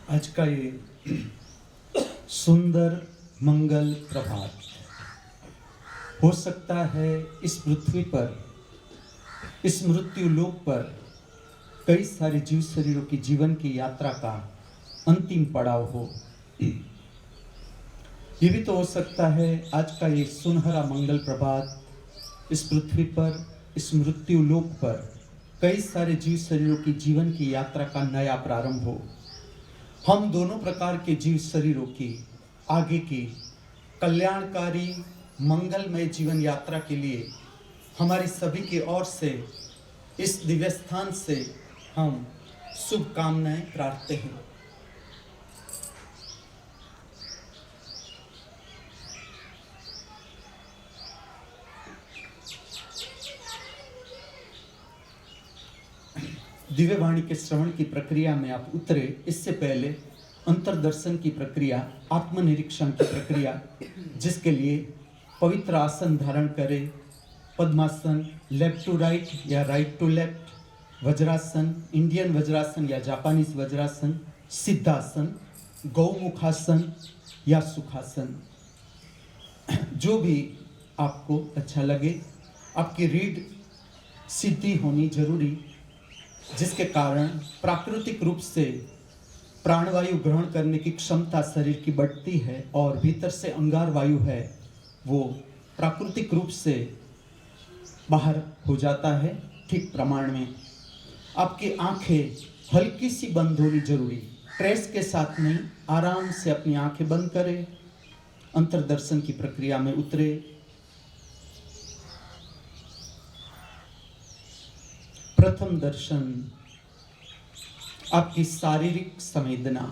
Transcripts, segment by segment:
आज का ये सुंदर मंगल प्रभात हो सकता है इस पृथ्वी पर, इस मृत्यु लोक पर कई सारे जीव शरीरों की जीवन की यात्रा का अंतिम पड़ाव हो। ये भी तो हो सकता है आज का ये सुनहरा मंगल प्रभात इस पृथ्वी पर, इस मृत्यु लोक पर कई सारे जीव शरीरों की जीवन की यात्रा का नया प्रारंभ हो। हम दोनों प्रकार के जीव शरीरों की आगे की कल्याणकारी मंगलमय जीवन यात्रा के लिए हमारी सभी की ओर से इस दिव्य स्थान से हम शुभकामनाएं प्रार्थते हैं। दिव्य वाणी के श्रवण की प्रक्रिया में आप उतरे इससे पहले अंतर्दर्शन की प्रक्रिया, आत्मनिरीक्षण की प्रक्रिया, जिसके लिए पवित्र आसन धारण करें। पद्मासन, लेफ्ट टू राइट या right to left, vajrasana, Indian vajrasana या जापानीज वज्रासन, सिद्धासन, गौमुखासन या सुखासन, जो भी आपको अच्छा लगे। आपकी रीढ़ सीधी होनी जरूरी, जिसके कारण प्राकृतिक रूप से प्राणवायु ग्रहण करने की क्षमता शरीर की बढ़ती है और भीतर से अंगार वायु है वो प्राकृतिक रूप से बाहर हो जाता है ठीक प्रमाण में। आपकी आंखें हल्की सी बंद होनी जरूरी, ट्रेस के साथ नहीं, आराम से अपनी आंखें बंद करें। अंतर्दर्शन की प्रक्रिया में उतरे। प्रथम दर्शन, आपकी शारीरिक संवेदना।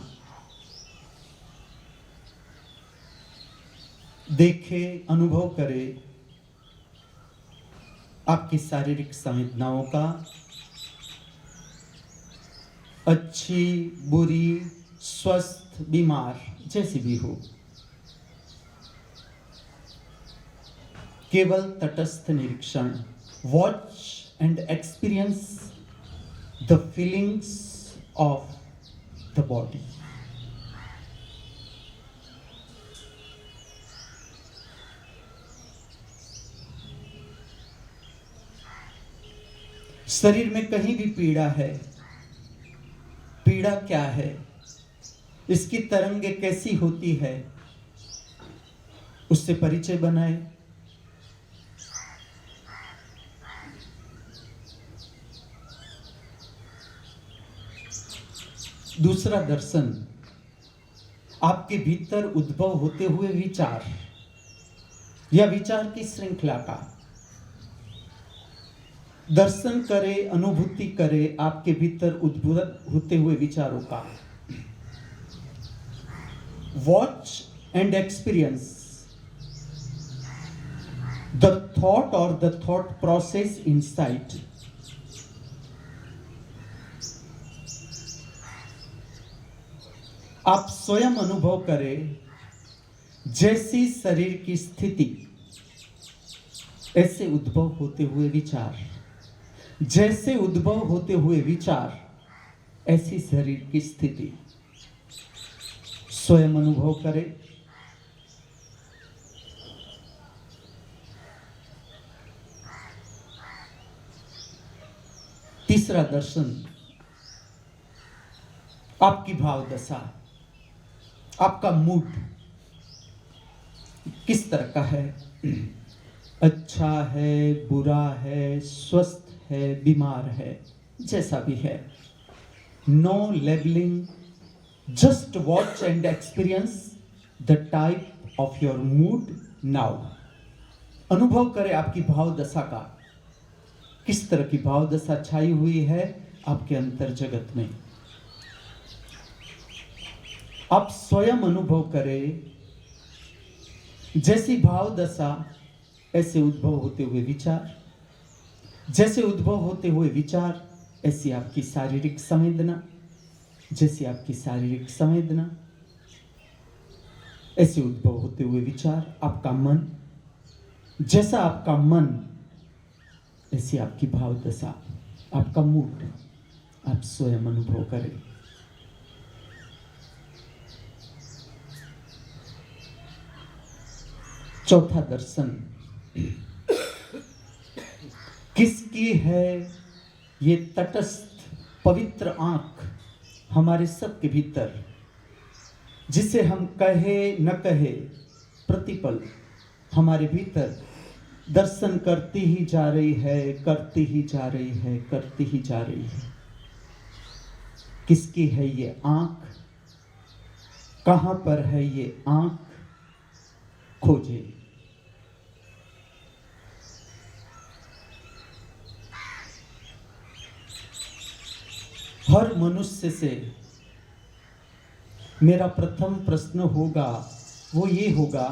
देखे, अनुभव करे आपकी शारीरिक संवेदनाओं का, अच्छी, बुरी, स्वस्थ, बीमार, जैसी भी हो। केवल तटस्थ निरीक्षण। Watch and experience the feelings of the body. शरीर में कहीं भी पीड़ा है, पीड़ा क्या है, इसकी तरंगे कैसी होती है, उससे परिचय बनाए। दूसरा दर्शन, आपके भीतर उद्भव होते हुए विचार या विचार की श्रृंखला का दर्शन करे, अनुभूति करे आपके भीतर उद्भव होते हुए विचारों का। Watch and experience the thought और द थॉट प्रोसेस इनसाइड। आप स्वयं अनुभव करें, जैसी शरीर की स्थिति ऐसे उद्भव होते हुए विचार, जैसे उद्भव होते हुए विचार ऐसी शरीर की स्थिति। स्वयं अनुभव करें। तीसरा दर्शन, आपकी भाव दशा, आपका मूड किस तरह का है, अच्छा है, बुरा है, स्वस्थ है, बीमार है, जैसा भी है। No labelling, just watch and experience the type of your mood now. अनुभव करें आपकी भाव दशा का, किस तरह की भाव दशा छाई हुई है आपके अंतर जगत में। आप स्वयं अनुभव करें, जैसी भाव दशा ऐसे उद्भव होते हुए विचार, जैसे उद्भव होते हुए विचार ऐसी आपकी शारीरिक संवेदना, जैसी आपकी शारीरिक संवेदना ऐसे उद्भव होते हुए विचार। आपका मन, जैसा आपका मन ऐसी आपकी भाव दशा, आपका मूड। आप स्वयं अनुभव करें। चौथा दर्शन, किसकी है ये तटस्थ पवित्र आंख हमारे सबके भीतर, जिसे हम कहे न कहे प्रतिपल हमारे भीतर दर्शन करती ही जा रही है, करती ही जा रही है, करती ही जा रही है। किसकी है ये आंख? कहां पर है ये आंख? खोजे। हर मनुष्य से मेरा प्रथम प्रश्न होगा, वो ये होगा,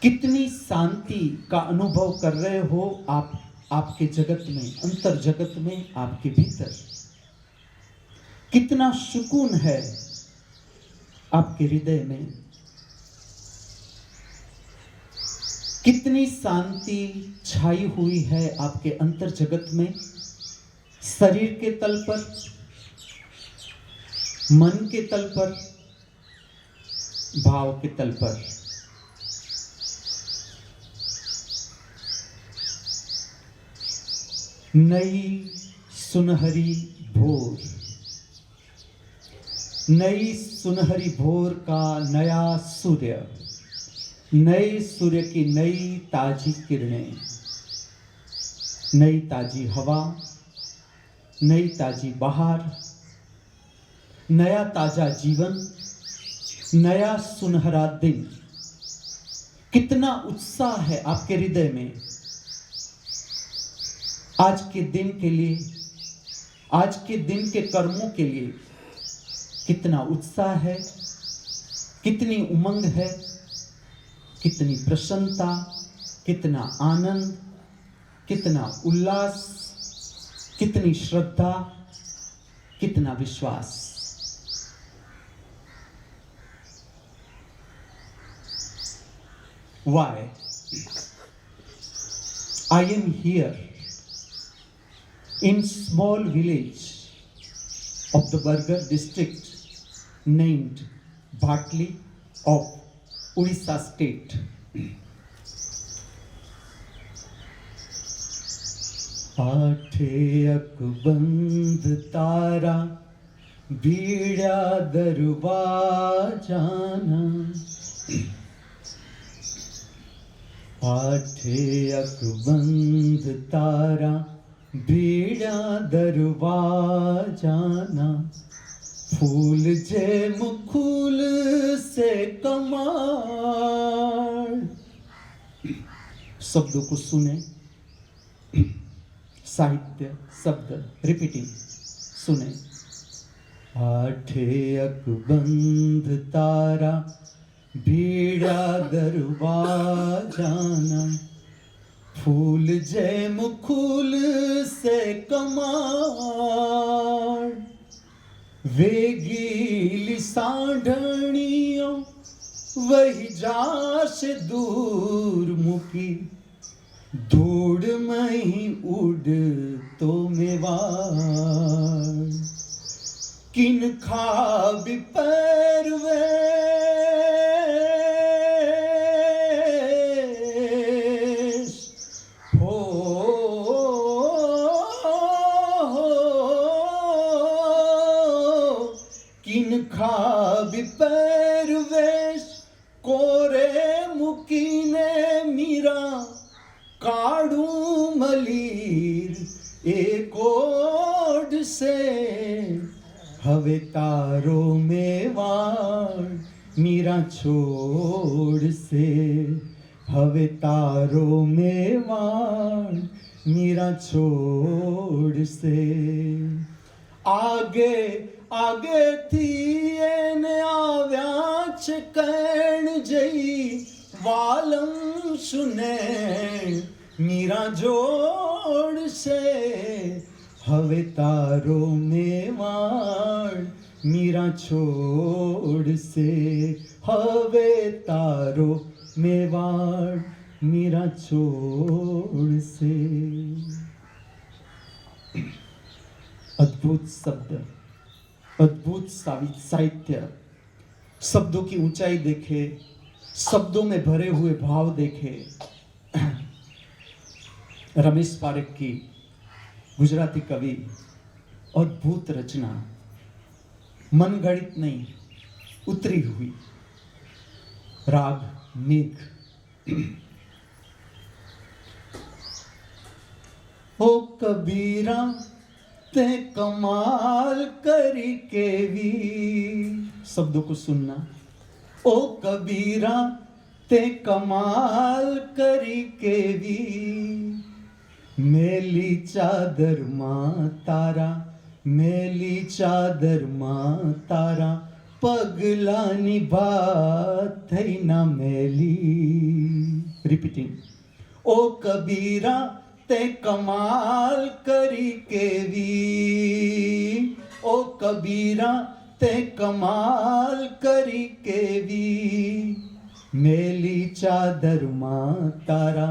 कितनी शांति का अनुभव कर रहे हो आप आपके जगत में, अंतर जगत में, आपके भीतर कितना सुकून है आपके हृदय में, कितनी शांति छाई हुई है आपके अंतर जगत में, शरीर के तल पर, मन के तल पर, भाव के तल पर। नई सुनहरी भोर, नई सुनहरी भोर का नया सूर्य, नए सूर्य की नई ताजी किरणें, नई ताजी हवा, नई ताजी बहार, नया ताजा जीवन, नया सुनहरा दिन। कितना उत्साह है आपके हृदय में आज के दिन के लिए, आज के दिन के कर्मों के लिए। कितना उत्साह है, कितनी उमंग है, कितनी प्रसन्नता, कितना आनंद, कितना उल्लास, कितनी श्रद्धा, कितना विश्वास। Why? I am here in small village of the Bargar district named Bhatli of Odisha state. आठे अकबंद तारा बीड़ा दरवाजाना, आठे अकबंद तारा बीड़ा दरवाजाना, फूल जे मुखुल से कमाल। शब्दों को सुने, साहित्य शब्द रिपीटिंग सुने। आठे अकबंद तारा बीड़ा दरवाजाना, फूल जे मुखुल से कमाल। वेगीली सांढणियों वही जाश दूर मुकी, धूड़ मही उड़ तो मेवाड़। किन खाब पैरवे खाब पैरवेश कोरे मुकीने मीरा, काड़ू मलीर एक ओड से हवे तारो मेवाड़। मीरा छोड़ से हवे तारो मेवाड़, मीरा छोड़ से। आगे आगे थी एने आव्याच कहण जई, वालम सुने मीरा जोड़ से हवे तारो मेवाड़। मीरा छोड़ से हवे तारो मेवाड़, मीरा छोड़ से। अद्भुत शब्द, अद्भुत साहित्य। शब्दों की ऊंचाई देखे, शब्दों में भरे हुए भाव देखे। रमेश पारेख की गुजराती कवि, अद्भुत रचना, मनगढ़ित नहीं, उतरी हुई। राग मेघ। ओ कबीरा ते कमाल करी केवी, शब्दों को सुनना। ओ कबीरा ते कमाल करी केवी, मेली चादर मां तारा, मेली चादर मां तारा, पगलानी बात थई ना मेली। रिपीटिंग। ओ कबीरा ते कमाल करी केवी, ओ कबीरा ते कमाल करी केवी, मेली चादर मां तारा,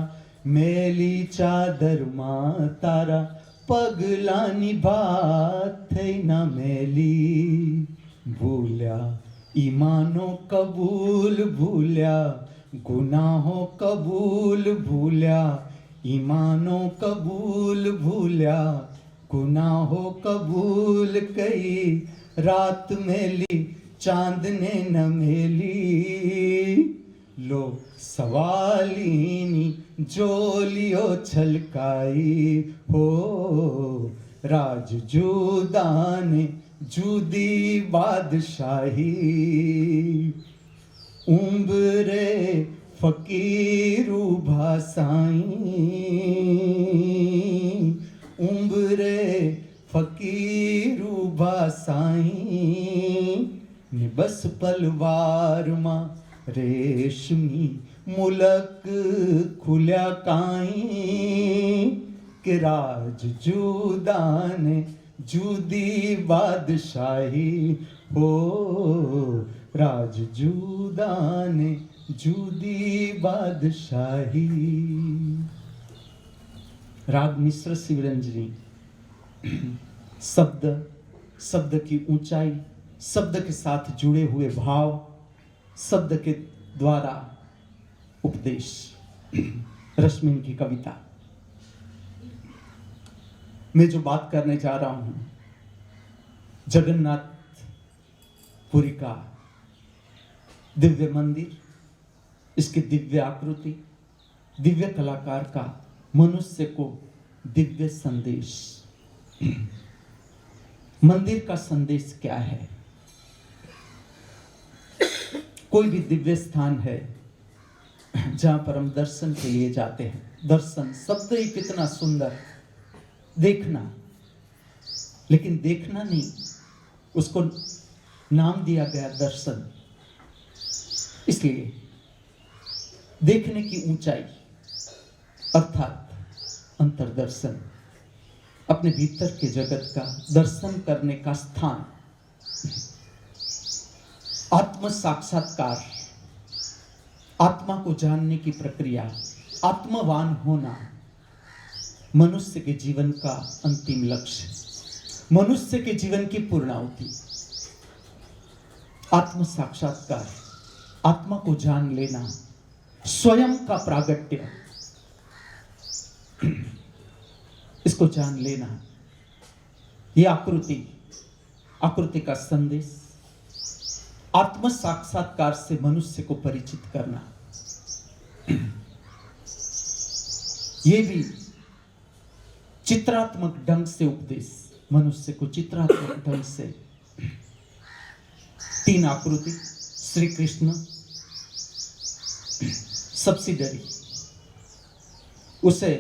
मेली चादर मां तारा, पगलानी बात थई ना मेली। भूल्या ईमानो कबूल भूल्या, गुनाहों कबूल भूल्या, ईमानो कबूल भूल्या, गुनाहों कबूल कई, रात मेली चांद ने न मेली। लो सवालीनी जोलियो छलकाई हो, राज जुदाने जुदी बादशाही, उम्बरे फकीरू भासाई, उम्बरे फकीरू भासाई, निबस पलवार मां रेशमी मुलक खुल्या काई, कि राज जुदाने जुदी बादशाही हो, राज जुदाने जुदी बादशाही। राग मिश्र शिवरंजनी। शब्द, शब्द की ऊंचाई, शब्द के साथ जुड़े हुए भाव, शब्द के द्वारा उपदेश। रश्मिन की कविता। मैं जो बात करने जा रहा हूं, जगन्नाथपुरी का दिव्य मंदिर, इसकी दिव्य आकृति, दिव्य कलाकार का मनुष्य को दिव्य संदेश। मंदिर का संदेश क्या है? कोई भी दिव्य स्थान है जहां पर हम दर्शन के लिए जाते हैं। दर्शन शब्द ही कितना सुंदर, देखना, लेकिन देखना नहीं, उसको नाम दिया गया दर्शन। इसलिए देखने की ऊंचाई अर्थात अंतर्दर्शन, अपने भीतर के जगत का दर्शन करने का स्थान, आत्म साक्षात्कार, आत्मा को जानने की प्रक्रिया, आत्मवान होना मनुष्य के जीवन का अंतिम लक्ष्य, मनुष्य के जीवन की पूर्णाहुति। आत्म साक्षात्कार, आत्मा को जान लेना, स्वयं का प्रागट्य, इसको जान लेना। ये आकृति, आकृति का संदेश, आत्म साक्षात्कार से मनुष्य को परिचित करना। ये भी चित्रात्मक ढंग से उपदेश, मनुष्य को चित्रात्मक ढंग से। तीन आकृति, श्री कृष्ण, सब्सिडरी, उसे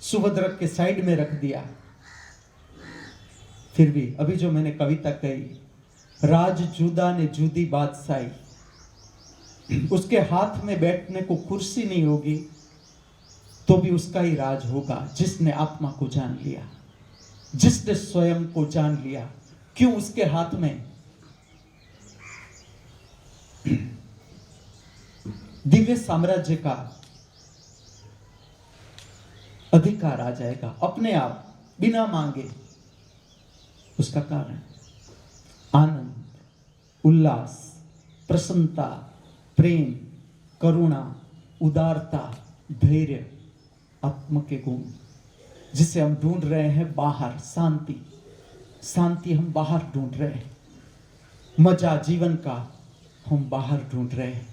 सुभद्रा के साइड में रख दिया। फिर भी अभी जो मैंने कविता कही, राज जुदा ने जुदी बादशाही, उसके हाथ में बैठने को कुर्सी नहीं होगी तो भी उसका ही राज होगा, जिसने आत्मा को जान लिया, जिसने स्वयं को जान लिया। क्यों? उसके हाथ में दिव्य साम्राज्य का अधिकार आ जाएगा अपने आप, बिना मांगे। उसका कारण आनंद, उल्लास, प्रसन्नता, प्रेम, करुणा, उदारता, धैर्य, आत्म के गुण जिसे हम ढूंढ रहे हैं बाहर। शांति, शांति हम बाहर ढूंढ रहे हैं। मजा जीवन का हम बाहर ढूंढ रहे हैं।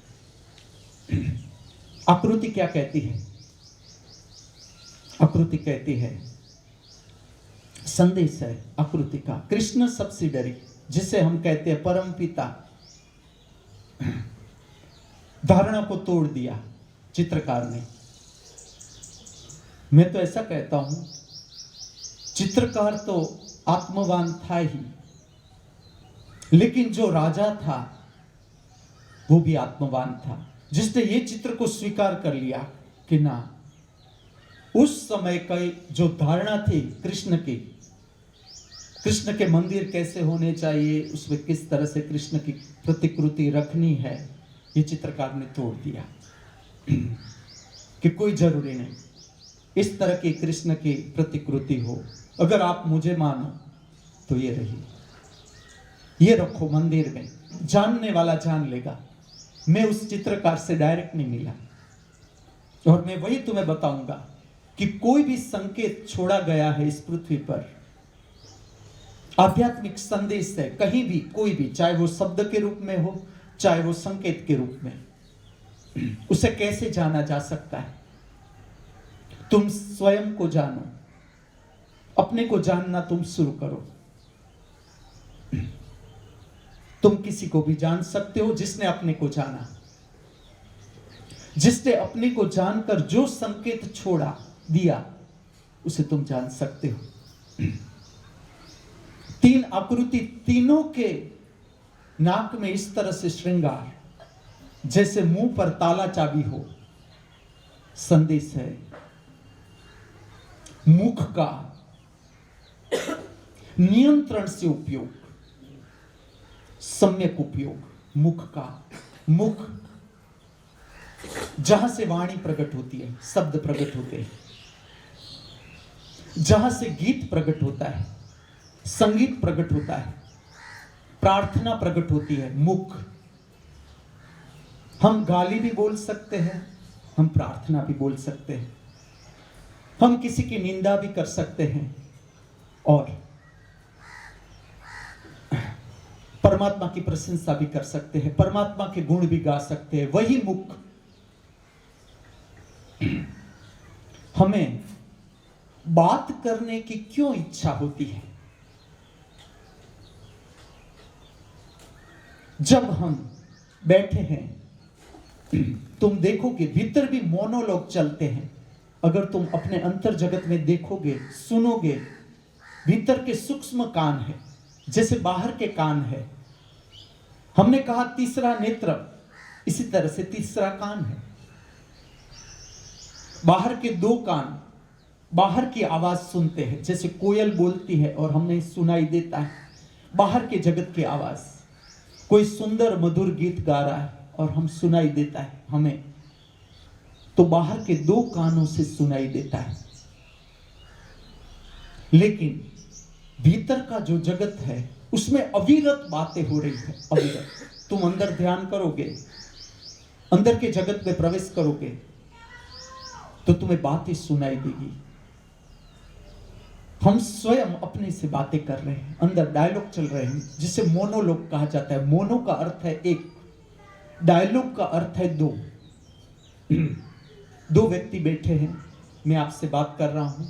आकृति क्या कहती है? आकृति कहती है, संदेश है आकृति का, कृष्ण सब्सिडरी, जिसे हम कहते हैं परम पिता। धारणा को तोड़ दिया चित्रकार ने। मैं तो ऐसा कहता हूं, चित्रकार तो आत्मवान था ही, लेकिन जो राजा था वो भी आत्मवान था, जिसने ये चित्र को स्वीकार कर लिया कि ना, उस समय की जो धारणा थी कृष्ण की, कृष्ण के मंदिर कैसे होने चाहिए, उसमें किस तरह से कृष्ण की प्रतिकृति रखनी है, ये चित्रकार ने तोड़ दिया कि कोई जरूरी नहीं इस तरह की कृष्ण की प्रतिकृति हो। अगर आप मुझे मानो तो ये रही, ये रखो मंदिर में, जानने वाला जान लेगा। मैं उस चित्रकार से डायरेक्ट नहीं मिला, और मैं वही तुम्हें बताऊंगा कि कोई भी संकेत छोड़ा गया है इस पृथ्वी पर, आध्यात्मिक संदेश है, कहीं भी कोई भी, चाहे वो शब्द के रूप में हो, चाहे वो संकेत के रूप में, उसे कैसे जाना जा सकता है? तुम स्वयं को जानो, अपने को जानना तुम शुरू करो। तुम किसी को भी जान सकते हो जिसने अपने को जाना, जिसने अपने को जानकर जो संकेत छोड़ा दिया, उसे तुम जान सकते हो। तीन आकृति, तीनों के नाक में इस तरह से श्रृंगार, जैसे मुंह पर ताला चाबी हो। संदेश है मुख का नियंत्रण से उपयोग, सम्यक उपयोग मुख का। मुख जहां से वाणी प्रकट होती है, शब्द प्रकट होते हैं, जहां से गीत प्रकट होता है, संगीत प्रकट होता है, प्रार्थना प्रकट होती है, मुख। हम गाली भी बोल सकते हैं, हम प्रार्थना भी बोल सकते हैं, हम किसी की निंदा भी कर सकते हैं, और परमात्मा की प्रशंसा भी कर सकते हैं, परमात्मा के गुण भी गा सकते हैं। वही मुख हमें बात करने की क्यों इच्छा होती है? जब हम बैठे हैं, तुम देखोगे भीतर भी मोनोलॉग चलते हैं। अगर तुम अपने अंतर जगत में देखोगे, सुनोगे, भीतर के सूक्ष्म कान है जैसे बाहर के कान है। हमने कहा तीसरा नेत्र, इसी तरह से तीसरा कान है। बाहर के दो कान बाहर की आवाज सुनते हैं, जैसे कोयल बोलती है और हमें सुनाई देता है बाहर के जगत की आवाज। कोई सुंदर मधुर गीत गा रहा है और हम सुनाई देता है हमें, तो बाहर के दो कानों से सुनाई देता है। लेकिन भीतर का जो जगत है उसमें अविरत बातें हो रही है, अविरत। तुम अंदर ध्यान करोगे, अंदर के जगत में प्रवेश करोगे, तो तुम्हें बातें सुनाई देगी। हम स्वयं अपने से बातें कर रहे हैं, अंदर डायलॉग चल रहे हैं, जिसे मोनोलॉग कहा जाता है। मोनो का अर्थ है एक, डायलॉग का अर्थ है दो। दो व्यक्ति बैठे हैं, मैं आपसे बात कर रहा हूं,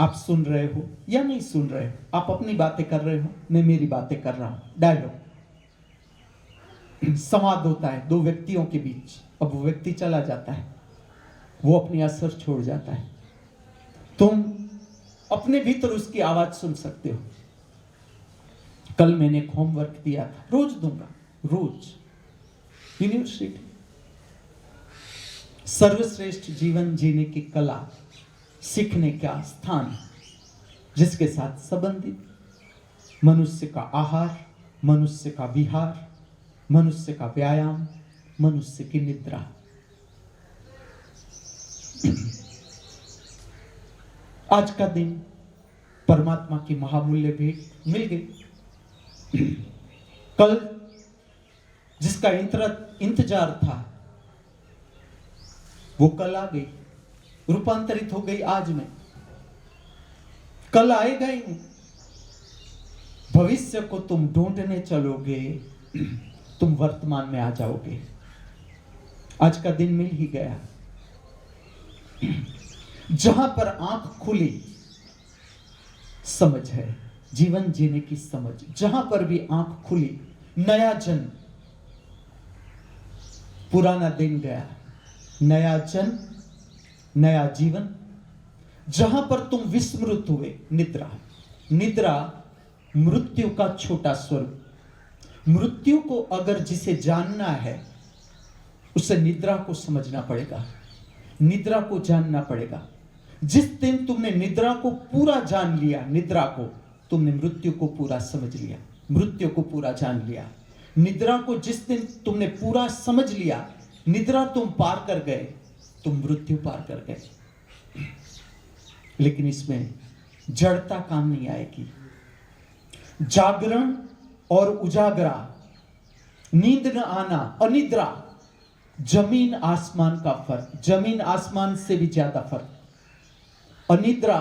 आप सुन रहे हो या नहीं सुन रहे हो, आप अपनी बातें कर रहे हो, मैं मेरी बातें कर रहा हूं। डायलॉग, संवाद होता है दो व्यक्तियों के बीच। अब वो व्यक्ति चला जाता है, वो अपनी असर छोड़ जाता है, तुम अपने भीतर उसकी आवाज सुन सकते हो। कल मैंने एक होमवर्क दिया था, रोज दूंगा, रोज। यूनिवर्सिटी, सर्वश्रेष्ठ जीवन जीने की कला सीखने का स्थान, जिसके साथ संबंधित मनुष्य का आहार, मनुष्य का विहार, मनुष्य का व्यायाम, मनुष्य की निद्रा। आज का दिन परमात्मा की महामूल्य भेंट मिल गई। कल जिसका इंतजार था, वो कल आ गई, रूपांतरित हो गई आज में। कल आएगा ही नहीं। भविष्य को तुम ढूंढने चलोगे, तुम वर्तमान में आ जाओगे। आज का दिन मिल ही गया। जहां पर आंख खुली, समझ है, जीवन जीने की समझ। जहां पर भी आंख खुली, नया जन्म। पुराना दिन गया, नया जन्म, नया जीवन। जहां पर तुम विस्मृत हुए, निद्रा। निद्रा मृत्यु का छोटा स्वरूप। मृत्यु को अगर जिसे जानना है, उसे निद्रा को समझना पड़ेगा, निद्रा को जानना पड़ेगा। जिस दिन तुमने निद्रा को पूरा जान लिया, निद्रा को, तुमने मृत्यु को पूरा समझ लिया, मृत्यु को पूरा जान लिया। निद्रा को जिस दिन तुमने पूरा समझ लिया, निद्रा तुम पार कर गए, तुम मृत्यु पार कर गए। लेकिन इसमें जड़ता काम नहीं आएगी। जागरण और उजागरा, नींद न आना, अनिद्रा, जमीन आसमान का फर्क, जमीन आसमान से भी ज्यादा फर्क। अनिद्रा,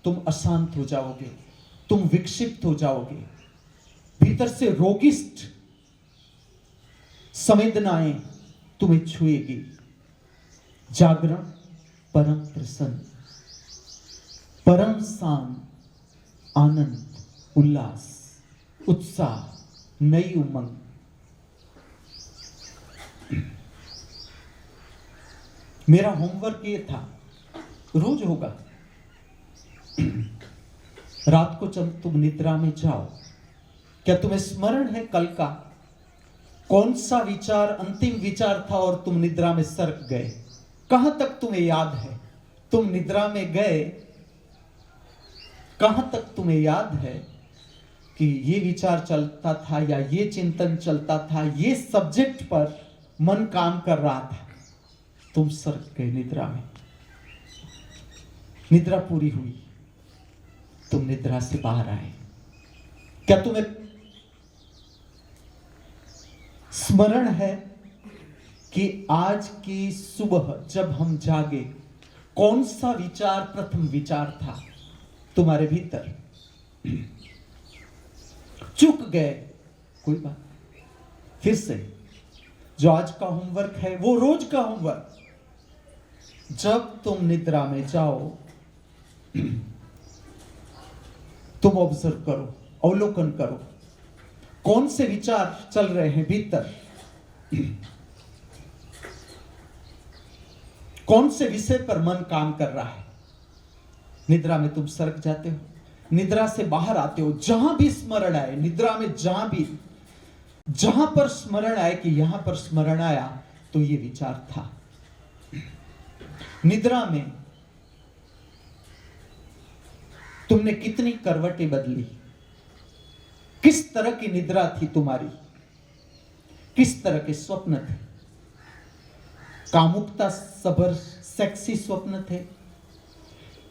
तुम अशांत हो जाओगे, तुम विक्षिप्त हो जाओगे, भीतर से रोगिष्ठ संवेदनाएं तुम्हें छुएगी। जागरण परम प्रसन्न, परम शांत, आनंद, उल्लास, उत्साह, नई उमंग। मेरा होमवर्क ये था, रोज होगा। रात को जब तुम निद्रा में जाओ, क्या तुम्हें स्मरण है कल का कौन सा विचार अंतिम विचार था और तुम निद्रा में सरक गए? कहां तक तुम्हें याद है? तुम निद्रा में गए, कहां तक तुम्हें याद है कि ये विचार चलता था या ये चिंतन चलता था, ये सब्जेक्ट पर मन काम कर रहा था? तुम सरक गए निद्रा में। निद्रा पूरी हुई, तुम निद्रा से बाहर आए। क्या तुम्हें स्मरण है कि आज की सुबह जब हम जागे, कौन सा विचार प्रथम विचार था तुम्हारे भीतर? चूक गए, कोई बात, फिर से जो आज का होमवर्क है वो रोज का होमवर्क। जब तुम निद्रा में जाओ, तुम ऑब्जर्व करो, अवलोकन करो, कौन से विचार चल रहे हैं भीतर, कौन से विषय पर मन काम कर रहा है। निद्रा में तुम सरक जाते हो, निद्रा से बाहर आते हो। जहां भी स्मरण आए, निद्रा में जहां पर स्मरण आए कि यहां पर स्मरण आया तो ये विचार था। निद्रा में तुमने कितनी करवटें बदली, किस तरह की निद्रा थी तुम्हारी, किस तरह के स्वप्न थे? कामुकता सबर सेक्सी स्वप्न थे,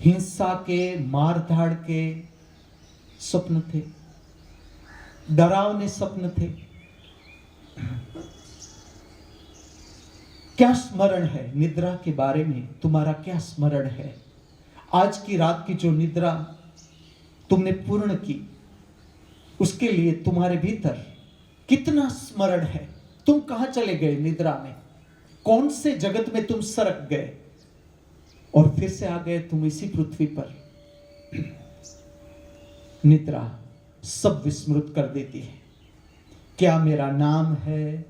हिंसा के, मारधाड़ के स्वप्न थे, डरावने स्वप्न थे। क्या स्मरण है निद्रा के बारे में? तुम्हारा क्या स्मरण है? आज की रात की जो निद्रा तुमने पूर्ण की, उसके लिए तुम्हारे भीतर कितना स्मरण है? तुम कहां चले गए निद्रा में? कौन से जगत में तुम सरक गए और फिर से आ गए तुम इसी पृथ्वी पर? निद्रा सब विस्मृत कर देती है। क्या मेरा नाम है?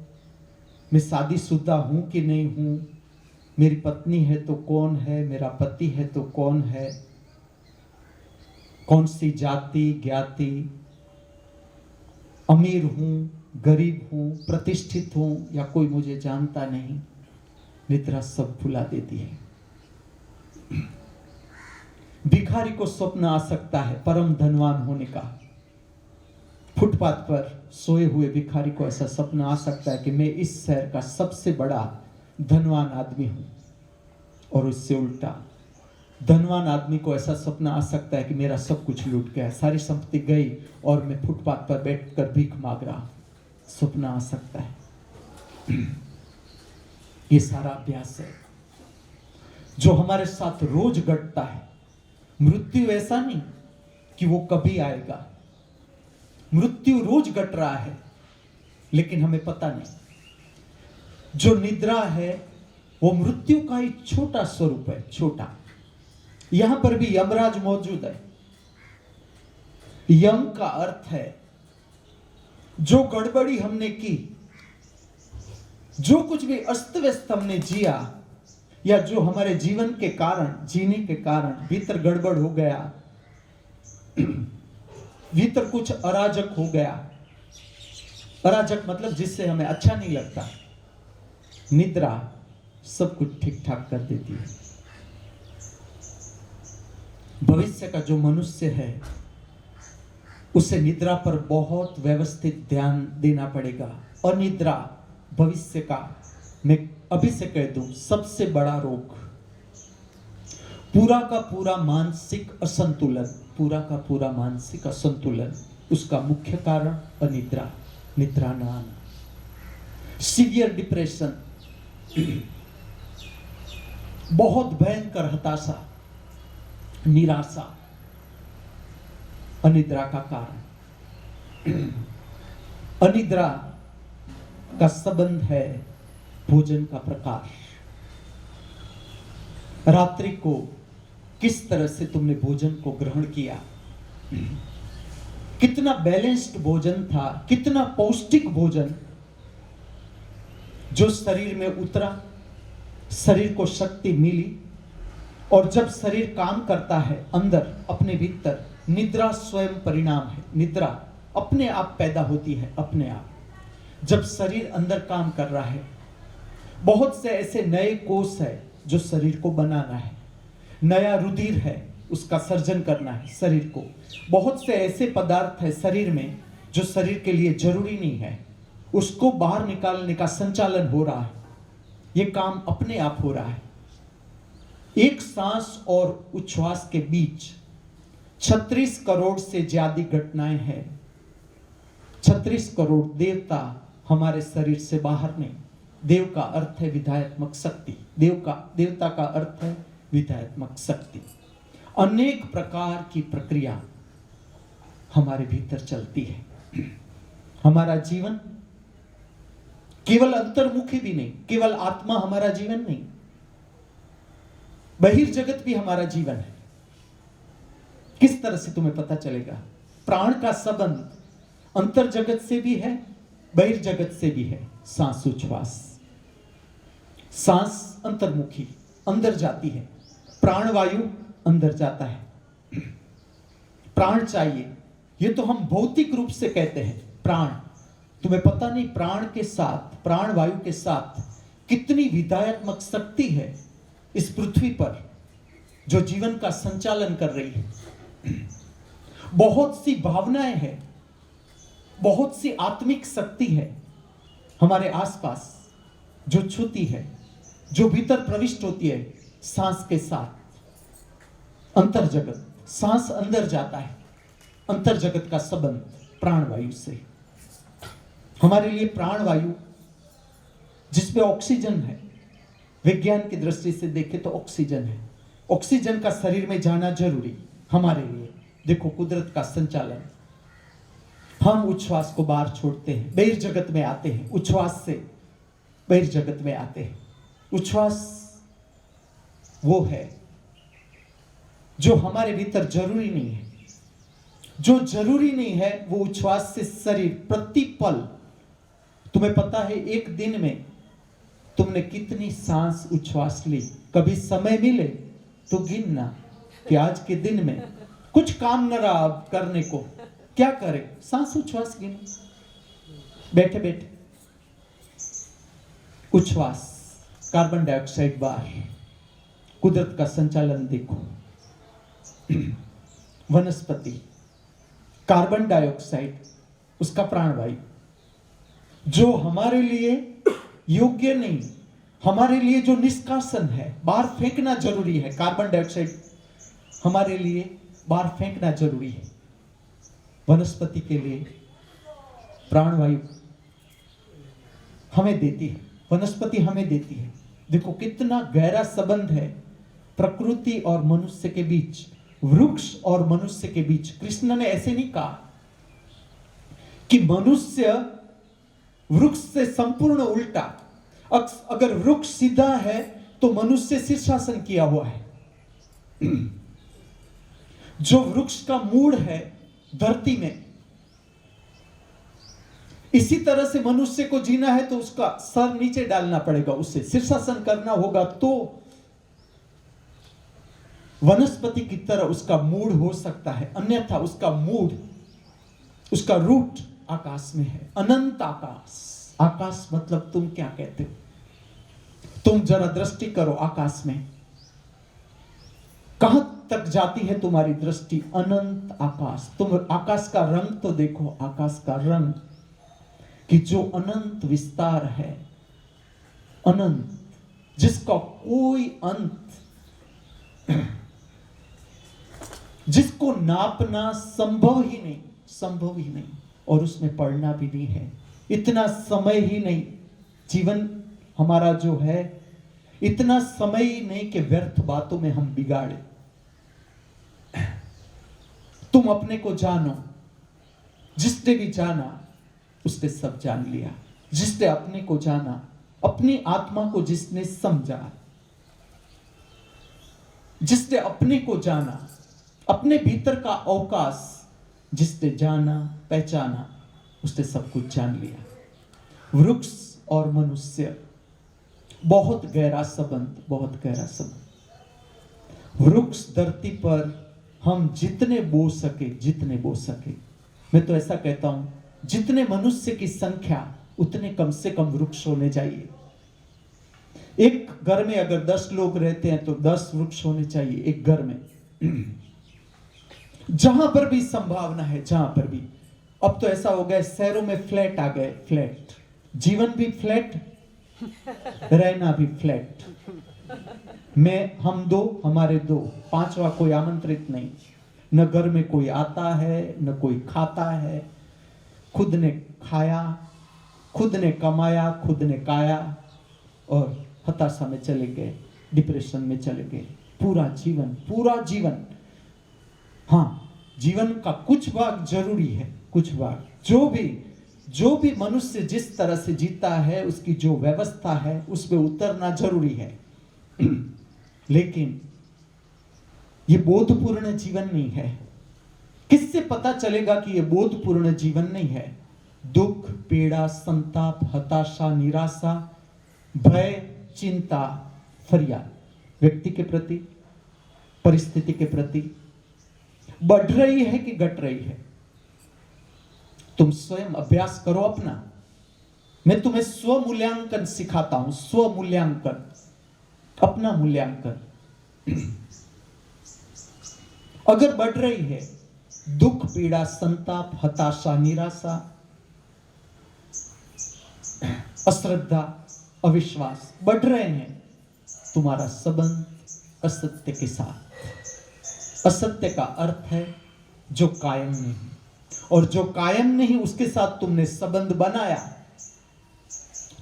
मैं शादीशुदा हूं कि नहीं हूं? मेरी पत्नी है तो कौन है? मेरा पति है तो कौन है? कौन सी जाति ज्ञाति? अमीर हूं, गरीब हूं, प्रतिष्ठित हूं या कोई मुझे जानता नहीं? निद्रा सब भुला देती है। भिखारी को स्वप्न आ सकता है परम धनवान होने का। फुटपाथ पर सोए हुए भिखारी को ऐसा सपना आ सकता है कि मैं इस शहर का सबसे बड़ा धनवान आदमी हूं। और उससे उल्टा, धनवान आदमी को ऐसा सपना आ सकता है कि मेरा सब कुछ लूट गया, सारी संपत्ति गई और मैं फुटपाथ पर बैठकर भीख मांग रहा हूं। सपना आ सकता है। ये सारा अभ्यास है जो हमारे साथ रोज घटता है। मृत्यु ऐसा नहीं कि वो कभी आएगा, मृत्यु रोज घट रहा है लेकिन हमें पता नहीं। जो निद्रा है वो मृत्यु का ही छोटा स्वरूप है, छोटा। यहां पर भी यमराज मौजूद है। यम का अर्थ है जो गड़बड़ी हमने की, जो कुछ भी अस्त व्यस्त हमने जिया, या जो हमारे जीवन के कारण, जीने के कारण भीतर गड़बड़ हो गया, भीतर कुछ अराजक हो गया। अराजक मतलब जिससे हमें अच्छा नहीं लगता। निद्रा सब कुछ ठीक ठाक कर देती है। भविष्य का जो मनुष्य है उसे निद्रा पर बहुत व्यवस्थित ध्यान देना पड़ेगा। और निद्रा भविष्य का, मैं अभी से कह दूं, सबसे बड़ा रोग, पूरा का पूरा मानसिक असंतुलन, पूरा का पूरा मानसिक असंतुलन, उसका मुख्य कारण अनिद्रा, निद्रा न आना। सीवियर डिप्रेशन, बहुत भयंकर हताशा, निराशा, अनिद्रा का कारण। अनिद्रा का संबंध है भोजन का प्रकार। रात्रि को किस तरह से तुमने भोजन को ग्रहण किया, कितना बैलेंस्ड भोजन था, कितना पौष्टिक भोजन जो शरीर में उतरा, शरीर को शक्ति मिली। और जब शरीर काम करता है अंदर अपने भीतर, निद्रा स्वयं परिणाम है। निद्रा अपने आप पैदा होती है, अपने आप। जब शरीर अंदर काम कर रहा है, बहुत से ऐसे नए कोष है जो शरीर को बनाना है, नया रुधिर है उसका सर्जन करना है शरीर को। बहुत से ऐसे पदार्थ है शरीर में जो शरीर के लिए जरूरी नहीं है, उसको बाहर निकालने का संचालन हो रहा है। ये काम अपने आप हो रहा है। एक सांस और उच्छ्वास के बीच 36 करोड़ से ज्यादा घटनाएं हैं। 36 करोड़ देवता हमारे शरीर से बाहर नहीं। देव का अर्थ है विधायत्मक शक्ति। देवता का अर्थ है विधायत्मक शक्ति। अनेक प्रकार की प्रक्रिया हमारे भीतर चलती है। हमारा जीवन केवल अंतर्मुखी भी नहीं, केवल आत्मा हमारा जीवन नहीं, बहिर्जगत भी हमारा जीवन है। किस तरह से तुम्हें पता चलेगा? प्राण का संबंध अंतर जगत से भी है, बहिर्जगत से भी है। सांस उच्छ्वास, सांस अंतर्मुखी, अंदर जाती है। प्राण वायु अंदर जाता है। प्राण चाहिए, ये तो हम भौतिक रूप से कहते हैं प्राण। तुम्हें पता नहीं प्राण के साथ, प्राण वायु के साथ कितनी विधायत्मक शक्ति है इस पृथ्वी पर जो जीवन का संचालन कर रही है। बहुत सी भावनाएं हैं, बहुत सी आत्मिक शक्ति है हमारे आसपास जो छूती है, जो भीतर प्रविष्ट होती है सांस के साथ। अंतर जगत, सांस अंदर जाता है, अंतर जगत का संबंध प्राण वायु से। हमारे लिए प्राण वायु जिसमें ऑक्सीजन है, विज्ञान की दृष्टि से देखें तो ऑक्सीजन है। ऑक्सीजन का शरीर में जाना जरूरी हमारे लिए। देखो कुदरत का संचालन। हम उच्छ्वास को बाहर छोड़ते हैं, बहिर्जगत में आते हैं, उच्छ्वास से बहिर्जगत में आते हैं। उच्छ्वास वो है जो हमारे भीतर जरूरी नहीं है। जो जरूरी नहीं है वो उच्छ्वास से शरीर प्रतिपल, तुम्हें पता है एक दिन में तुमने कितनी सांस उच्छ्वास ली? कभी समय मिले तो गिनना कि आज के दिन में कुछ काम न रहा अब करने को, क्या करें? सांस उच्छ्वास गिनो बैठे बैठे। उच्छ्वास, कार्बन डाइऑक्साइड बाहर, कुदरत का संचालन देखो। वनस्पति, कार्बन डाइऑक्साइड उसका प्राणवायु, जो हमारे लिए योग्य नहीं, हमारे लिए जो निष्कासन है, बाहर फेंकना जरूरी है। कार्बन डाइऑक्साइड हमारे लिए बाहर फेंकना जरूरी है। वनस्पति के लिए प्राणवायु हमें देती है, वनस्पति हमें देती है। देखो कितना गहरा संबंध है प्रकृति और मनुष्य के बीच, वृक्ष और मनुष्य के बीच। कृष्ण ने ऐसे नहीं कहा कि मनुष्य वृक्ष से संपूर्ण उल्टा। अगर वृक्ष सीधा है तो मनुष्य शीर्षासन किया हुआ है। जो वृक्ष का मूल है धरती में, इसी तरह से मनुष्य को जीना है तो उसका सर नीचे डालना पड़ेगा, उससे शीर्षासन करना होगा, तो वनस्पति की तरह उसका मूड हो सकता है। अन्यथा उसका मूड, उसका रूट आकाश में है, अनंत आकाश। आकाश मतलब तुम क्या कहते हो? तुम जरा दृष्टि करो आकाश में, कहां तक जाती है तुम्हारी दृष्टि? अनंत आकाश। तुम आकाश का रंग तो देखो, आकाश का रंग कि जो अनंत विस्तार है, अनंत, जिसका कोई अंत, जिसको नापना संभव ही नहीं, संभव ही नहीं, और उसमें पढ़ना भी नहीं है, इतना समय ही नहीं। जीवन हमारा जो है इतना समय ही नहीं कि व्यर्थ बातों में हम बिगाड़े। तुम अपने को जानो, जिसने भी जाना उसने सब जान लिया। जिसने अपने को जाना, अपनी आत्मा को जिसने समझा, जिसने अपने को जाना, अपने भीतर का अवकाश जिसने जाना पहचाना, उसने सब कुछ जान लिया। वृक्ष और मनुष्य बहुत गहरा संबंध, बहुत गहरा संबंध। वृक्ष धरती पर हम जितने बो सके, जितने बो सके, मैं तो ऐसा कहता हूं जितने मनुष्य की संख्या उतने कम से कम वृक्ष होने चाहिए। एक घर में अगर 10 लोग रहते हैं तो 10 वृक्ष होने चाहिए एक घर में। जहां पर भी संभावना है, जहां पर भी। अब तो ऐसा हो गया शहरों में फ्लैट आ गए, फ्लैट, जीवन भी फ्लैट, रहना भी फ्लैट। मैं, हम दो, हमारे दो, पांचवा कोई आमंत्रित नहीं। न घर में कोई आता है, न कोई खाता है। खुद ने खाया, खुद ने कमाया, खुद ने काया, और हताशा में चले गए, डिप्रेशन में चले गए। पूरा जीवन, पूरा जीवन। हाँ, जीवन का कुछ भाग जरूरी है, कुछ भाग। जो भी मनुष्य जिस तरह से जीता है, उसकी जो व्यवस्था है, उसमें उतरना जरूरी है। लेकिन ये बोधपूर्ण जीवन नहीं है। किससे पता चलेगा कि ये बोधपूर्ण जीवन नहीं है? दुख, पीड़ा, संताप, हताशा, निराशा, भय, चिंता, फरियाद, व्यक्ति के प्रति, परिस्थिति के प्रति बढ़ रही है कि घट रही है? तुम स्वयं अभ्यास करो अपना। मैं तुम्हें स्व मूल्यांकन सिखाता हूं, स्व मूल्यांकन, अपना मूल्यांकन। अगर बढ़ रही है दुख, पीड़ा, संताप, हताशा, निराशा, अश्रद्धा, अविश्वास बढ़ रहे हैं, तुम्हारा संबंध असत्य के साथ। असत्य का अर्थ है जो कायम नहीं, और जो कायम नहीं उसके साथ तुमने संबंध बनाया,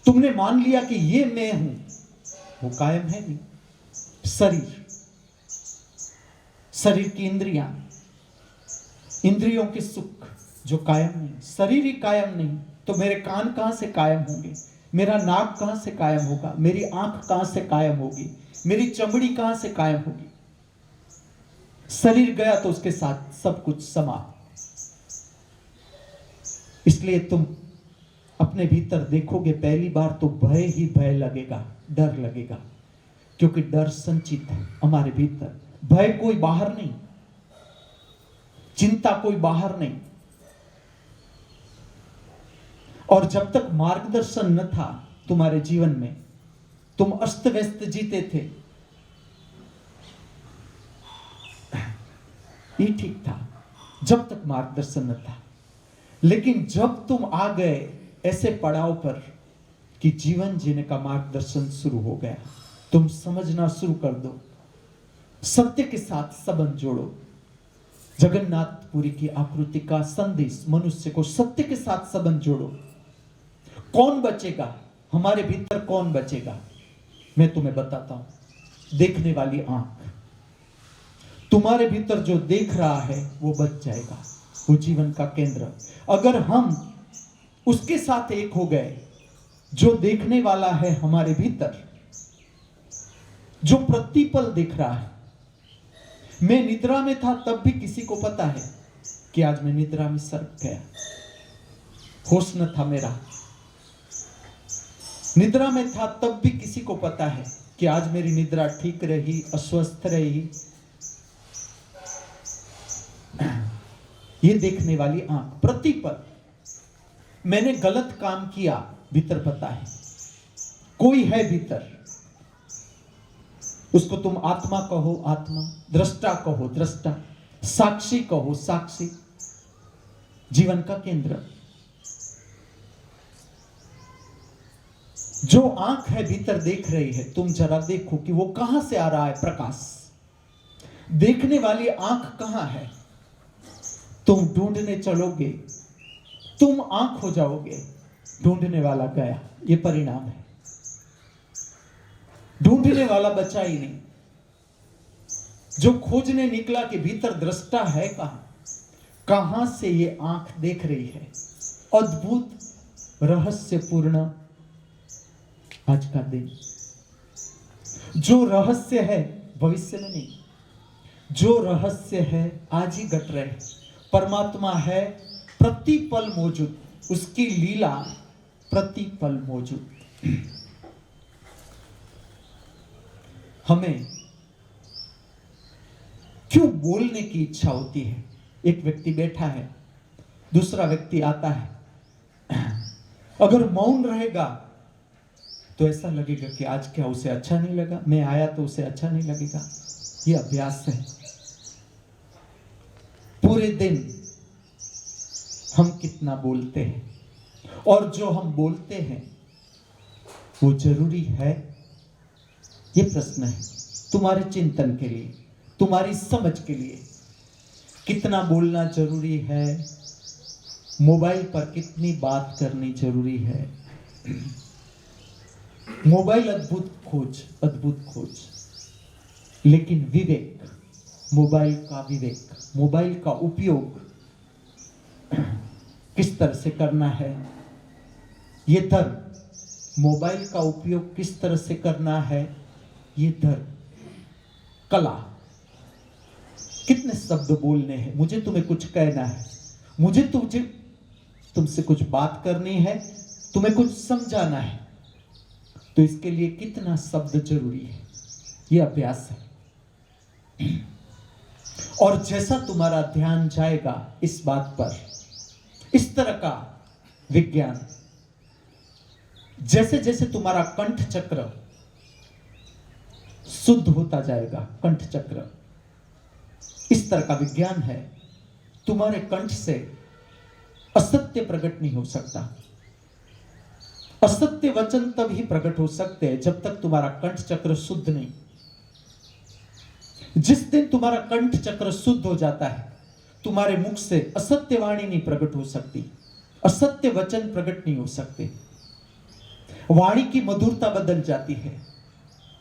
तुमने मान लिया कि ये मैं हूं, वो कायम है नहीं। शरीर की इंद्रियां, इंद्रियों के सुख जो कायम नहीं, शरीर ही कायम नहीं, तो मेरे कान कहां से कायम होंगे? मेरा नाक कहां से कायम होगा? मेरी आंख कहां से कायम होगी? मेरी चमड़ी कहां से कायम होगी? शरीर गया तो उसके साथ सब कुछ समाप्त। इसलिए तुम अपने भीतर देखोगे पहली बार तो भय ही भय लगेगा, डर लगेगा, क्योंकि डर संचित है हमारे भीतर। भय कोई बाहर नहीं, चिंता कोई बाहर नहीं। और जब तक मार्गदर्शन न था तुम्हारे जीवन में, तुम अस्त व्यस्त जीते थे, ये ठीक था जब तक मार्गदर्शन न था। लेकिन जब तुम आ गए ऐसे पड़ाव पर कि जीवन जीने का मार्गदर्शन शुरू हो गया, तुम समझना शुरू कर दो, सत्य के साथ संबंध जोड़ो। जगन्नाथपुरी की आकृति का संदेश मनुष्य को सत्य के साथ संबंध जोड़ो। कौन बचेगा? हमारे भीतर कौन बचेगा? मैं तुम्हें बताता हूं, देखने वाली आंख। तुम्हारे भीतर जो देख रहा है वो बच जाएगा, वो जीवन का केंद्र। अगर हम उसके साथ एक हो गए, जो देखने वाला है हमारे भीतर, जो प्रतिपल दिख रहा है। मैं निद्रा में था तब भी किसी को पता है कि आज मैं निद्रा में सरक गया, होश न था मेरा। निद्रा में था तब भी किसी को पता है कि आज मेरी निद्रा ठीक रही, अस्वस्थ रही। ये देखने वाली आंख, प्रतिपल। मैंने गलत काम किया, भीतर पता है, कोई है भीतर। उसको तुम आत्मा कहो आत्मा, दृष्टा कहो दृष्टा, साक्षी कहो साक्षी, जीवन का केंद्र। जो आंख है भीतर देख रही है, तुम जरा देखो कि वो कहां से आ रहा है प्रकाश। देखने वाली आंख कहां है? तुम ढूंढने चलोगे, तुम आंख हो जाओगे, ढूंढने वाला गया। ये परिणाम है। ढूंढने वाला बचा ही नहीं। जो खोजने निकला कि भीतर दृष्टा है कहां, कहां से ये आंख देख रही है। अद्भुत रहस्यपूर्ण आज का दिन। जो रहस्य है भविष्य में नहीं, जो रहस्य है आज ही घट रहे। परमात्मा है प्रतिपल मौजूद, उसकी लीला प्रतिपल मौजूद। हमें क्यों बोलने की इच्छा होती है? एक व्यक्ति बैठा है, दूसरा व्यक्ति आता है। अगर मौन रहेगा तो ऐसा लगेगा कि आज क्या उसे अच्छा नहीं लगा, मैं आया तो उसे अच्छा नहीं लगेगा। ये अभ्यास है। पूरे दिन हम कितना बोलते हैं, और जो हम बोलते हैं वो जरूरी है? ये प्रश्न है तुम्हारे चिंतन के लिए, तुम्हारी समझ के लिए। कितना बोलना जरूरी है? मोबाइल पर कितनी बात करनी जरूरी है? मोबाइल अद्भुत खोज, अद्भुत खोज, लेकिन विवेक, मोबाइल का विवेक, मोबाइल का उपयोग किस तरह से करना है, ये धर्म। मोबाइल का उपयोग किस तरह से करना है, ये धर्म। कला, कितने शब्द बोलने हैं, मुझे तुम्हें कुछ कहना है, मुझे तुमसे कुछ बात करनी है, तुम्हें कुछ समझाना है, तो इसके लिए कितना शब्द जरूरी है। यह अभ्यास है। और जैसा तुम्हारा ध्यान जाएगा इस बात पर, इस तरह का विज्ञान, जैसे जैसे तुम्हारा कंठ चक्र शुद्ध होता जाएगा, कंठ चक्र, इस तरह का विज्ञान है। तुम्हारे कंठ से असत्य प्रकट नहीं हो सकता। असत्य वचन तभी प्रकट हो सकते हैं जब तक तुम्हारा कंठ चक्र शुद्ध नहीं। जिस दिन तुम्हारा कंठ चक्र शुद्ध हो जाता है, तुम्हारे मुख से असत्य वाणी नहीं प्रकट हो सकती, असत्य वचन प्रकट नहीं हो सकते। वाणी की मधुरता बदल जाती है,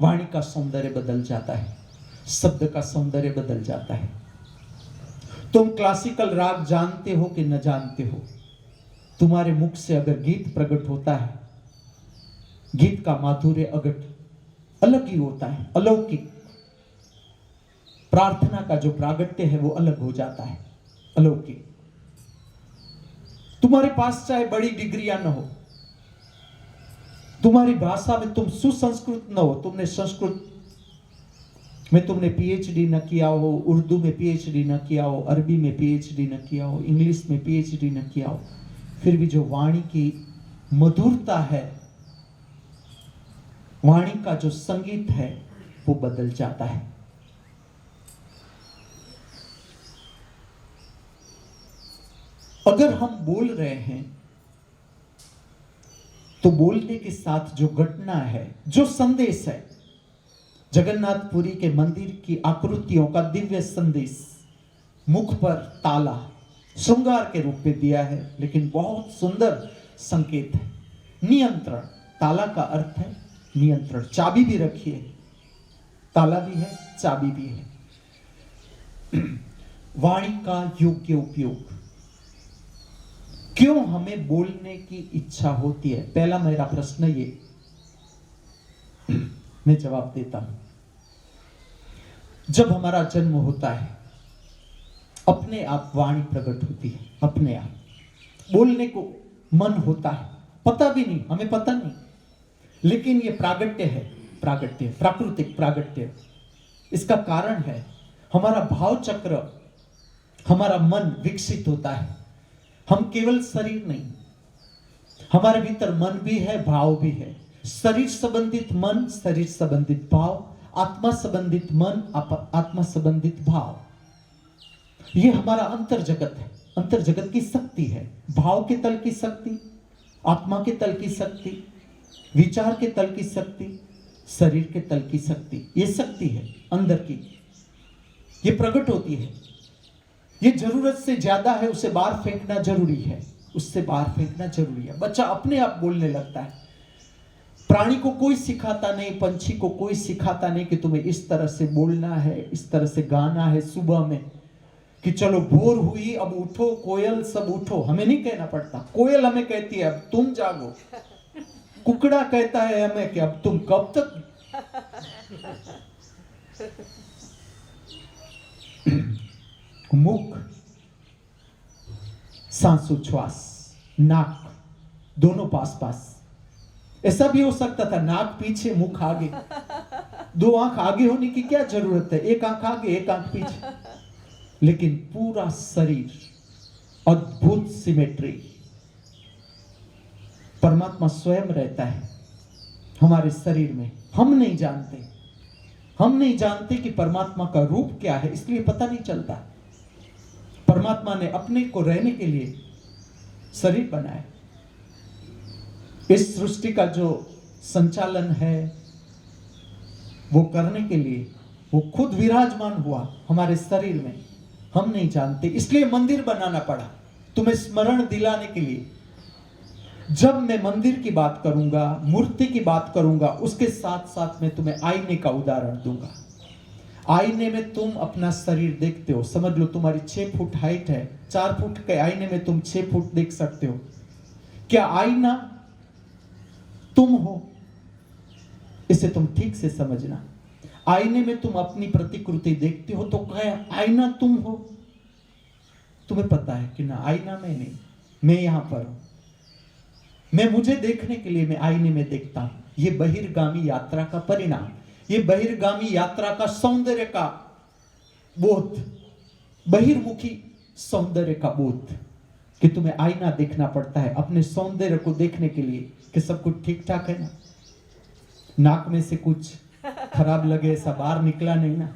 वाणी का सौंदर्य बदल जाता है, शब्द का सौंदर्य बदल जाता है। तुम क्लासिकल राग जानते हो कि न जानते हो, तुम्हारे मुख से अगर गीत प्रकट होता है, गीत का माधुर्य अलग ही होता है, अलौकिक। प्रार्थना का जो प्रागट्य है वो अलग हो जाता है, अलौकिक। तुम्हारे पास चाहे बड़ी डिग्रियां न हो, तुम्हारी भाषा में तुम सुसंस्कृत न हो, तुमने संस्कृत में तुमने पीएचडी न किया हो, उर्दू में पीएचडी न किया हो, अरबी में पीएचडी न किया हो, इंग्लिश में पीएचडी न किया हो, फिर भी जो वाणी की मधुरता है, वाणी का जो संगीत है वो बदल जाता है। अगर हम बोल रहे हैं तो बोलने के साथ जो घटना है, जो संदेश है, जगन्नाथपुरी के मंदिर की आकृतियों का दिव्य संदेश, मुख पर ताला श्रृंगार के रूप में दिया है, लेकिन बहुत सुंदर संकेत है। नियंत्रण, ताला का अर्थ है नियंत्रण। चाबी भी रखिए, ताला भी है, चाबी भी है। वाणी का योग्य उपयोग। क्यों हमें बोलने की इच्छा होती है? पहला मेरा प्रश्न ये, मैं जवाब देता हूं। जब हमारा जन्म होता है, अपने आप वाणी प्रकट होती है, अपने आप बोलने को मन होता है, पता भी नहीं, हमें पता नहीं, लेकिन ये प्रागट्य है, प्रागट्य, प्राकृतिक प्रागट्य। इसका कारण है हमारा भाव चक्र, हमारा मन विकसित होता है। हम केवल शरीर नहीं, हमारे भीतर मन भी है, भाव भी है। शरीर संबंधित मन, शरीर संबंधित भाव, आत्मा संबंधित मन, आत्मा संबंधित भाव। ये हमारा अंतर जगत है, अंतर जगत की शक्ति है। भाव के तल की शक्ति, आत्मा के तल की शक्ति, विचार के तल की शक्ति, शरीर के तल की शक्ति। ये शक्ति है अंदर की, ये प्रकट होती है। ये जरूरत से ज्यादा है, उसे बाहर फेंकना जरूरी है, उससे बाहर फेंकना जरूरी है। बच्चा अपने आप बोलने लगता है। प्राणी को कोई सिखाता नहीं, पंछी को कोई सिखाता नहीं कि तुम्हें इस तरह से बोलना है, इस तरह से गाना है सुबह में, कि चलो भोर हुई अब उठो कोयल सब उठो। हमें नहीं कहना पड़ता। कोयल हमें कहती है अब तुम जागो, कुकड़ा कहता है हमें कि अब तुम कब तक। मुख, सांसोच्छ्वास, नाक दोनों पास पास। ऐसा भी हो सकता था नाक पीछे मुख आगे, दो आंख आगे होने की क्या जरूरत है? एक आंख आगे एक आंख पीछे, लेकिन पूरा शरीर अद्भुत सिमेट्री। परमात्मा स्वयं रहता है हमारे शरीर में। हम नहीं जानते, हम नहीं जानते कि परमात्मा का रूप क्या है, इसलिए पता नहीं चलता। परमात्मा ने अपने को रहने के लिए शरीर बनाया। इस सृष्टि का जो संचालन है वो करने के लिए वो खुद विराजमान हुआ हमारे शरीर में। हम नहीं जानते, इसलिए मंदिर बनाना पड़ा तुम्हें स्मरण दिलाने के लिए। जब मैं मंदिर की बात करूंगा, मूर्ति की बात करूंगा, उसके साथ साथ मैं तुम्हें आईने का उदाहरण दूंगा। आईने में तुम अपना शरीर देखते हो। समझ लो तुम्हारी 6 फुट हाइट है, 4 फुट के आईने में तुम 6 फुट देख सकते हो। क्या आईना तुम हो? इसे तुम ठीक से समझना। आईने में तुम अपनी प्रतिकृति देखते हो तो क्या आईना तुम हो? तुम्हें पता है कि ना आईना में नहीं, मैं यहां पर हूं। मैं मुझे देखने के लिए मैं आईने में देखता हूं। ये बहिर्गामी यात्रा का परिणाम, ये बहिर्गामी यात्रा का सौंदर्य का बोध, बहिर्मुखी सौंदर्य का बोध, कि तुम्हें आईना देखना पड़ता है अपने सौंदर्य को देखने के लिए कि सब कुछ ठीक ठाक है ना, नाक में से कुछ खराब लगे ऐसा बाहर निकला नहीं ना,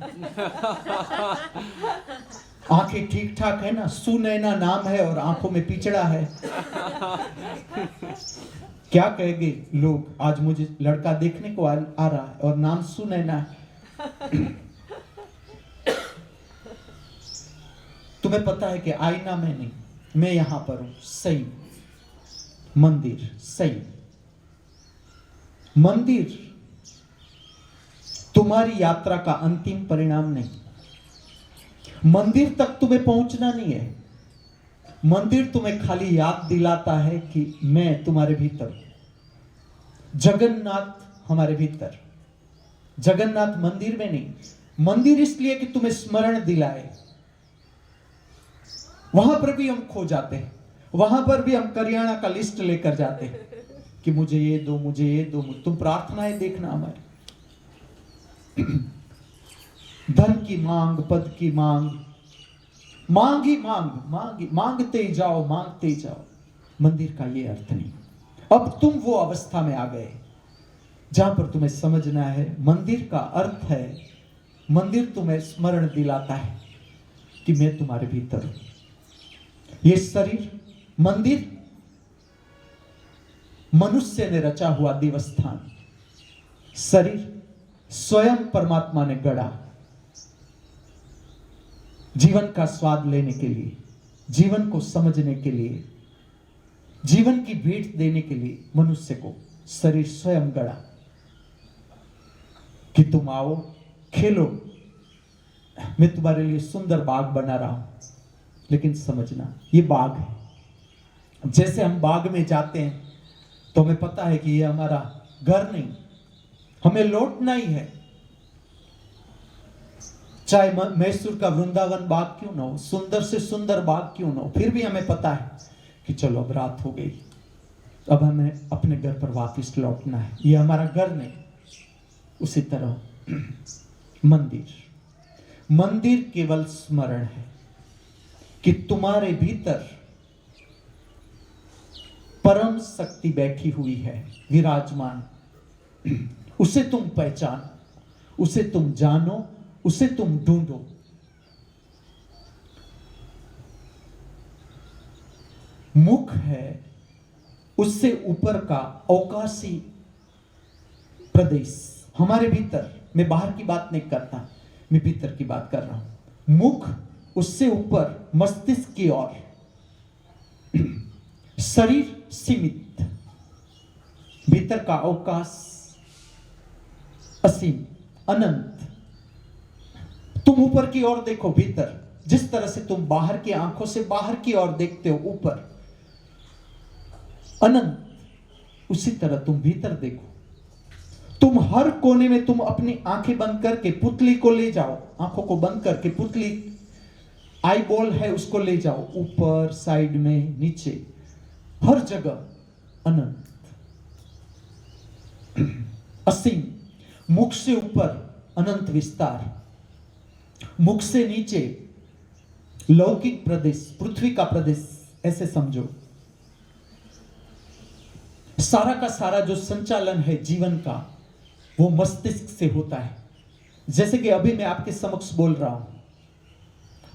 आंखें ठीक ठाक है ना, सुनैना नाम है और आंखों में पिचड़ा है। क्या कहेंगे लोग, आज मुझे लड़का देखने को आ रहा है और नाम सुनैना है। तुम्हें पता है कि आईना में नहीं, मैं यहां पर हूं। सही मंदिर, सही मंदिर तुम्हारी यात्रा का अंतिम परिणाम नहीं। मंदिर तक तुम्हें पहुंचना नहीं है। मंदिर तुम्हें खाली याद दिलाता है कि मैं तुम्हारे भीतर, जगन्नाथ हमारे भीतर। जगन्नाथ मंदिर में नहीं, मंदिर इसलिए कि तुम्हें स्मरण दिलाए। वहां पर भी हम खो जाते हैं, वहां पर भी हम करियाना का लिस्ट लेकर जाते हैं कि मुझे ये दो, मुझे ये दो। तुम प्रार्थनाएं देखना हमारी, धन की मांग, पद की मांग, मांग ही मांग, मांगते जाओ, मांगते जाओ। मंदिर का ये अर्थ नहीं। अब तुम वो अवस्था में आ गए जहां पर तुम्हें समझना है मंदिर का अर्थ है, मंदिर तुम्हें स्मरण दिलाता है कि मैं तुम्हारे भीतर हूं। ये शरीर मंदिर, मनुष्य ने रचा हुआ देवस्थान। शरीर स्वयं परमात्मा ने गढ़ा जीवन का स्वाद लेने के लिए, जीवन को समझने के लिए, जीवन की भेंट देने के लिए मनुष्य को शरीर स्वयं गढ़ा कि तुम आओ, खेलो, मैं तुम्हारे लिए सुंदर बाग बना रहा हूं। लेकिन समझना, ये बाग है। जैसे हम बाग में जाते हैं तो हमें पता है कि ये हमारा घर नहीं, हमें लौटना ही है। चाहे मैसूर का वृंदावन बाग क्यों ना हो, सुंदर से सुंदर बाग क्यों ना हो, फिर भी हमें पता है कि चलो अब रात हो गई, अब हमें अपने घर पर वापस लौटना है। ये हमारा घर नहीं। उसी तरह मंदिर केवल स्मरण है कि तुम्हारे भीतर परम शक्ति बैठी हुई है, विराजमान। उसे तुम पहचानो, उसे तुम जानो, उसे तुम ढूंढो। मुख है उससे ऊपर का अवकाशी प्रदेश हमारे भीतर। मैं बाहर की बात नहीं करता, मैं भीतर की बात कर रहा हूं। मुख उससे ऊपर मस्तिष्क की ओर, शरीर सीमित, भीतर का अवकाश असीम, अनंत। तुम ऊपर की ओर देखो, भीतर जिस तरह से तुम बाहर की आंखों से बाहर की ओर देखते हो, ऊपर अनंत, उसी तरह तुम भीतर देखो। तुम हर कोने में, तुम अपनी आंखें बंद करके पुतली को ले जाओ, आंखों को बंद करके पुतली, आई बॉल है उसको ले जाओ, ऊपर, साइड में, नीचे, हर जगह अनंत, असीम। मुख से ऊपर अनंत विस्तार, मुख से नीचे लौकिक प्रदेश, पृथ्वी का प्रदेश, ऐसे समझो। सारा का सारा जो संचालन है जीवन का, वो मस्तिष्क से होता है। जैसे कि अभी मैं आपके समक्ष बोल रहा हूं,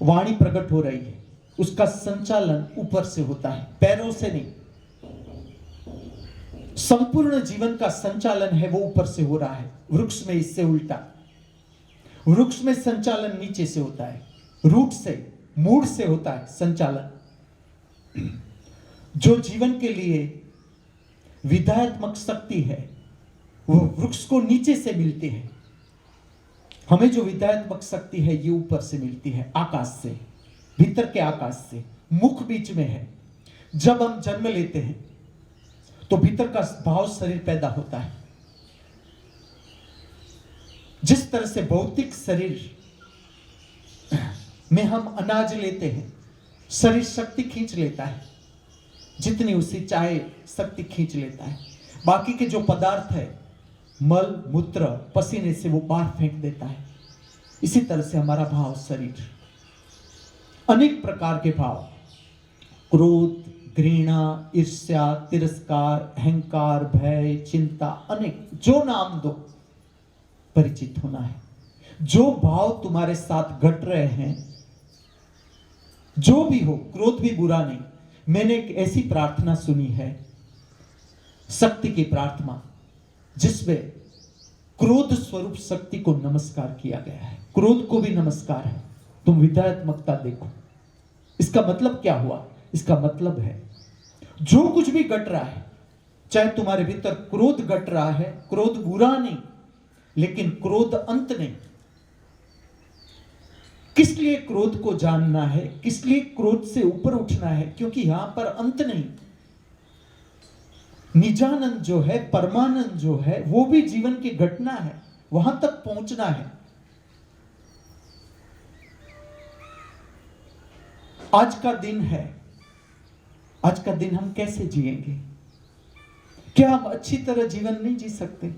वाणी प्रकट हो रही है, उसका संचालन ऊपर से होता है, पैरों से नहीं। संपूर्ण जीवन का संचालन है वो ऊपर से हो रहा है। वृक्ष में इससे उल्टा, वृक्ष में संचालन नीचे से होता है, रूट से, मूड से होता है संचालन। जो जीवन के लिए विधायत्मक शक्ति है वो वृक्ष को नीचे से मिलती है। हमें जो विधायत्मक शक्ति है ये ऊपर से मिलती है, आकाश से, भीतर के आकाश से। मुख बीच में है। जब हम जन्म लेते हैं तो भीतर का भाव शरीर पैदा होता है। जिस तरह से भौतिक शरीर में हम अनाज लेते हैं, शरीर शक्ति खींच लेता है, जितनी उसे चाहे शक्ति खींच लेता है। बाकी के जो पदार्थ है, मल, मूत्र, पसीने से वो बाहर फेंक देता है। इसी तरह से हमारा भाव शरीर, अनेक प्रकार के भाव, क्रोध, घृणा, ईर्ष्या, तिरस्कार, अहंकार, भय, चिंता, अनेक, जो नाम दो, परिचित होना है। जो भाव तुम्हारे साथ घट रहे हैं, जो भी हो, क्रोध भी बुरा नहीं। मैंने एक ऐसी प्रार्थना सुनी है, शक्ति की प्रार्थना, जिसमें क्रोध स्वरूप शक्ति को नमस्कार किया गया है। क्रोध को भी नमस्कार है। तुम विधायत्मकता देखो। इसका मतलब क्या हुआ? इसका मतलब है जो कुछ भी घट रहा है, चाहे तुम्हारे भीतर क्रोध घट रहा है, क्रोध बुरा नहीं, लेकिन क्रोध अंत नहीं। किस लिए क्रोध को जानना है, किस लिए क्रोध से ऊपर उठना है? क्योंकि यहां पर अंत नहीं। निजानंद जो है, परमानंद जो है, वो भी जीवन की घटना है, वहां तक पहुंचना है। आज का दिन है, आज का दिन हम कैसे जिएंगे? क्या हम अच्छी तरह जीवन नहीं जी सकते?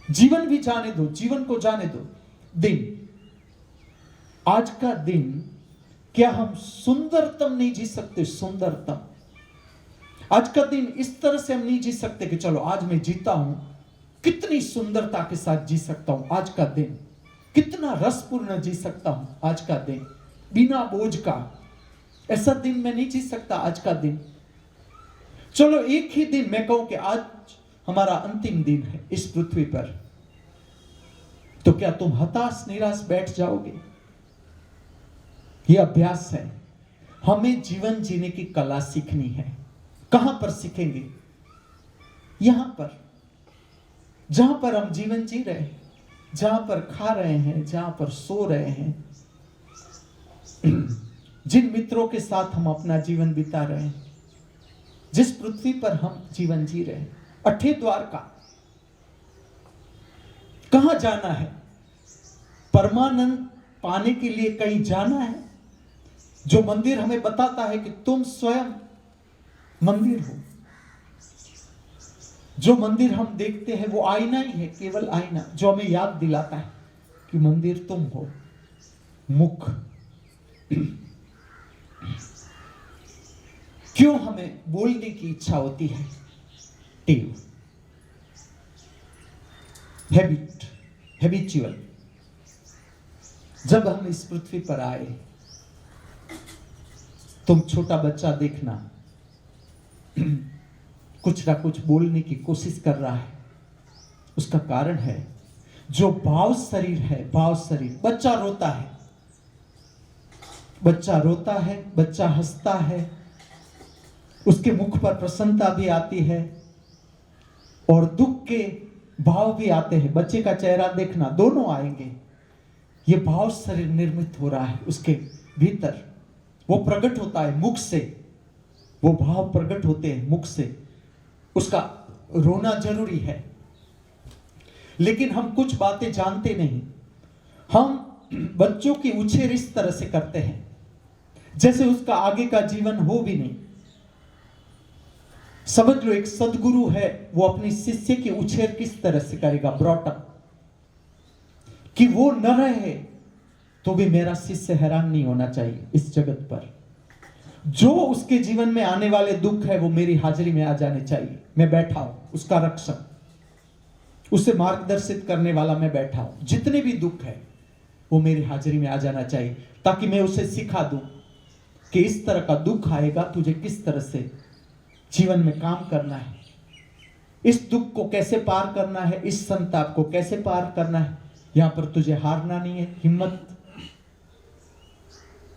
जीवन भी जाने दो, जीवन को जाने दो। दिन, आज का दिन, क्या हम सुंदरतम नहीं जी सकते? सुंदरतम आज का दिन इस तरह से हम नहीं जी सकते कि चलो आज मैं जीता हूं, कितनी सुंदरता के साथ जी सकता हूं आज का दिन, कितना रसपूर्ण जी सकता हूं आज का दिन, बिना बोझ का। ऐसा दिन मैं नहीं जी सकता आज का दिन। चलो एक ही दिन मैं कहूं कि आज हमारा अंतिम दिन है इस पृथ्वी पर, तो क्या तुम हताश निराश बैठ जाओगे? यह अभ्यास है। हमें जीवन जीने की कला सीखनी है। कहां पर सीखेंगे? यहां पर जहां पर हम जीवन जी रहे हैं, जहां पर खा रहे हैं, जहां पर सो रहे हैं, जिन मित्रों के साथ हम अपना जीवन बिता रहे हैं, जिस पृथ्वी पर हम जीवन जी रहे हैं, अठे द्वार का कहां जाना है? परमानंद पाने के लिए कहीं जाना है? जो मंदिर हमें बताता है कि तुम स्वयं मंदिर हो। जो मंदिर हम देखते हैं वो आईना ही है, केवल आईना, जो हमें याद दिलाता है कि मंदिर तुम हो। मुख क्यों हमें बोलने की इच्छा होती है? टेव, हैबिट, हैबिचुअल। जब हम इस पृथ्वी पर आए, तुम छोटा बच्चा देखना कुछ ना कुछ बोलने की कोशिश कर रहा है। उसका कारण है जो भाव शरीर है, भाव शरीर। बच्चा रोता है, बच्चा रोता है, बच्चा हंसता है, उसके मुख पर प्रसन्नता भी आती है और दुख के भाव भी आते हैं। बच्चे का चेहरा देखना, दोनों आएंगे। ये भाव शरीर निर्मित हो रहा है उसके भीतर, वो प्रकट होता है मुख से, वो भाव प्रकट होते हैं मुख से। उसका रोना जरूरी है, लेकिन हम कुछ बातें जानते नहीं। हम बच्चों की उछेर इस तरह से करते हैं जैसे उसका आगे का जीवन हो भी नहीं। समझ लो एक सदगुरु है, वो अपनी शिष्य की उछेर किस तरह से करेगा, ब्रॉटअप, कि वो न रहे तो भी मेरा शिष्य हैरान नहीं होना चाहिए इस जगत पर। जो उसके जीवन में आने वाले दुख है वो मेरी हाजिरी में आ जाने चाहिए। मैं बैठा हूं उसका रक्षक, उसे मार्गदर्शित करने वाला मैं बैठा हूं। जितने भी दुख है वो मेरी हाजिरी में आ जाना चाहिए, ताकि मैं उसे सिखा दूं कि इस तरह का दुख आएगा, तुझे किस तरह से जीवन में काम करना है, इस दुख को कैसे पार करना है, इस संताप को कैसे पार करना है। यहां पर तुझे हारना नहीं है, हिम्मत।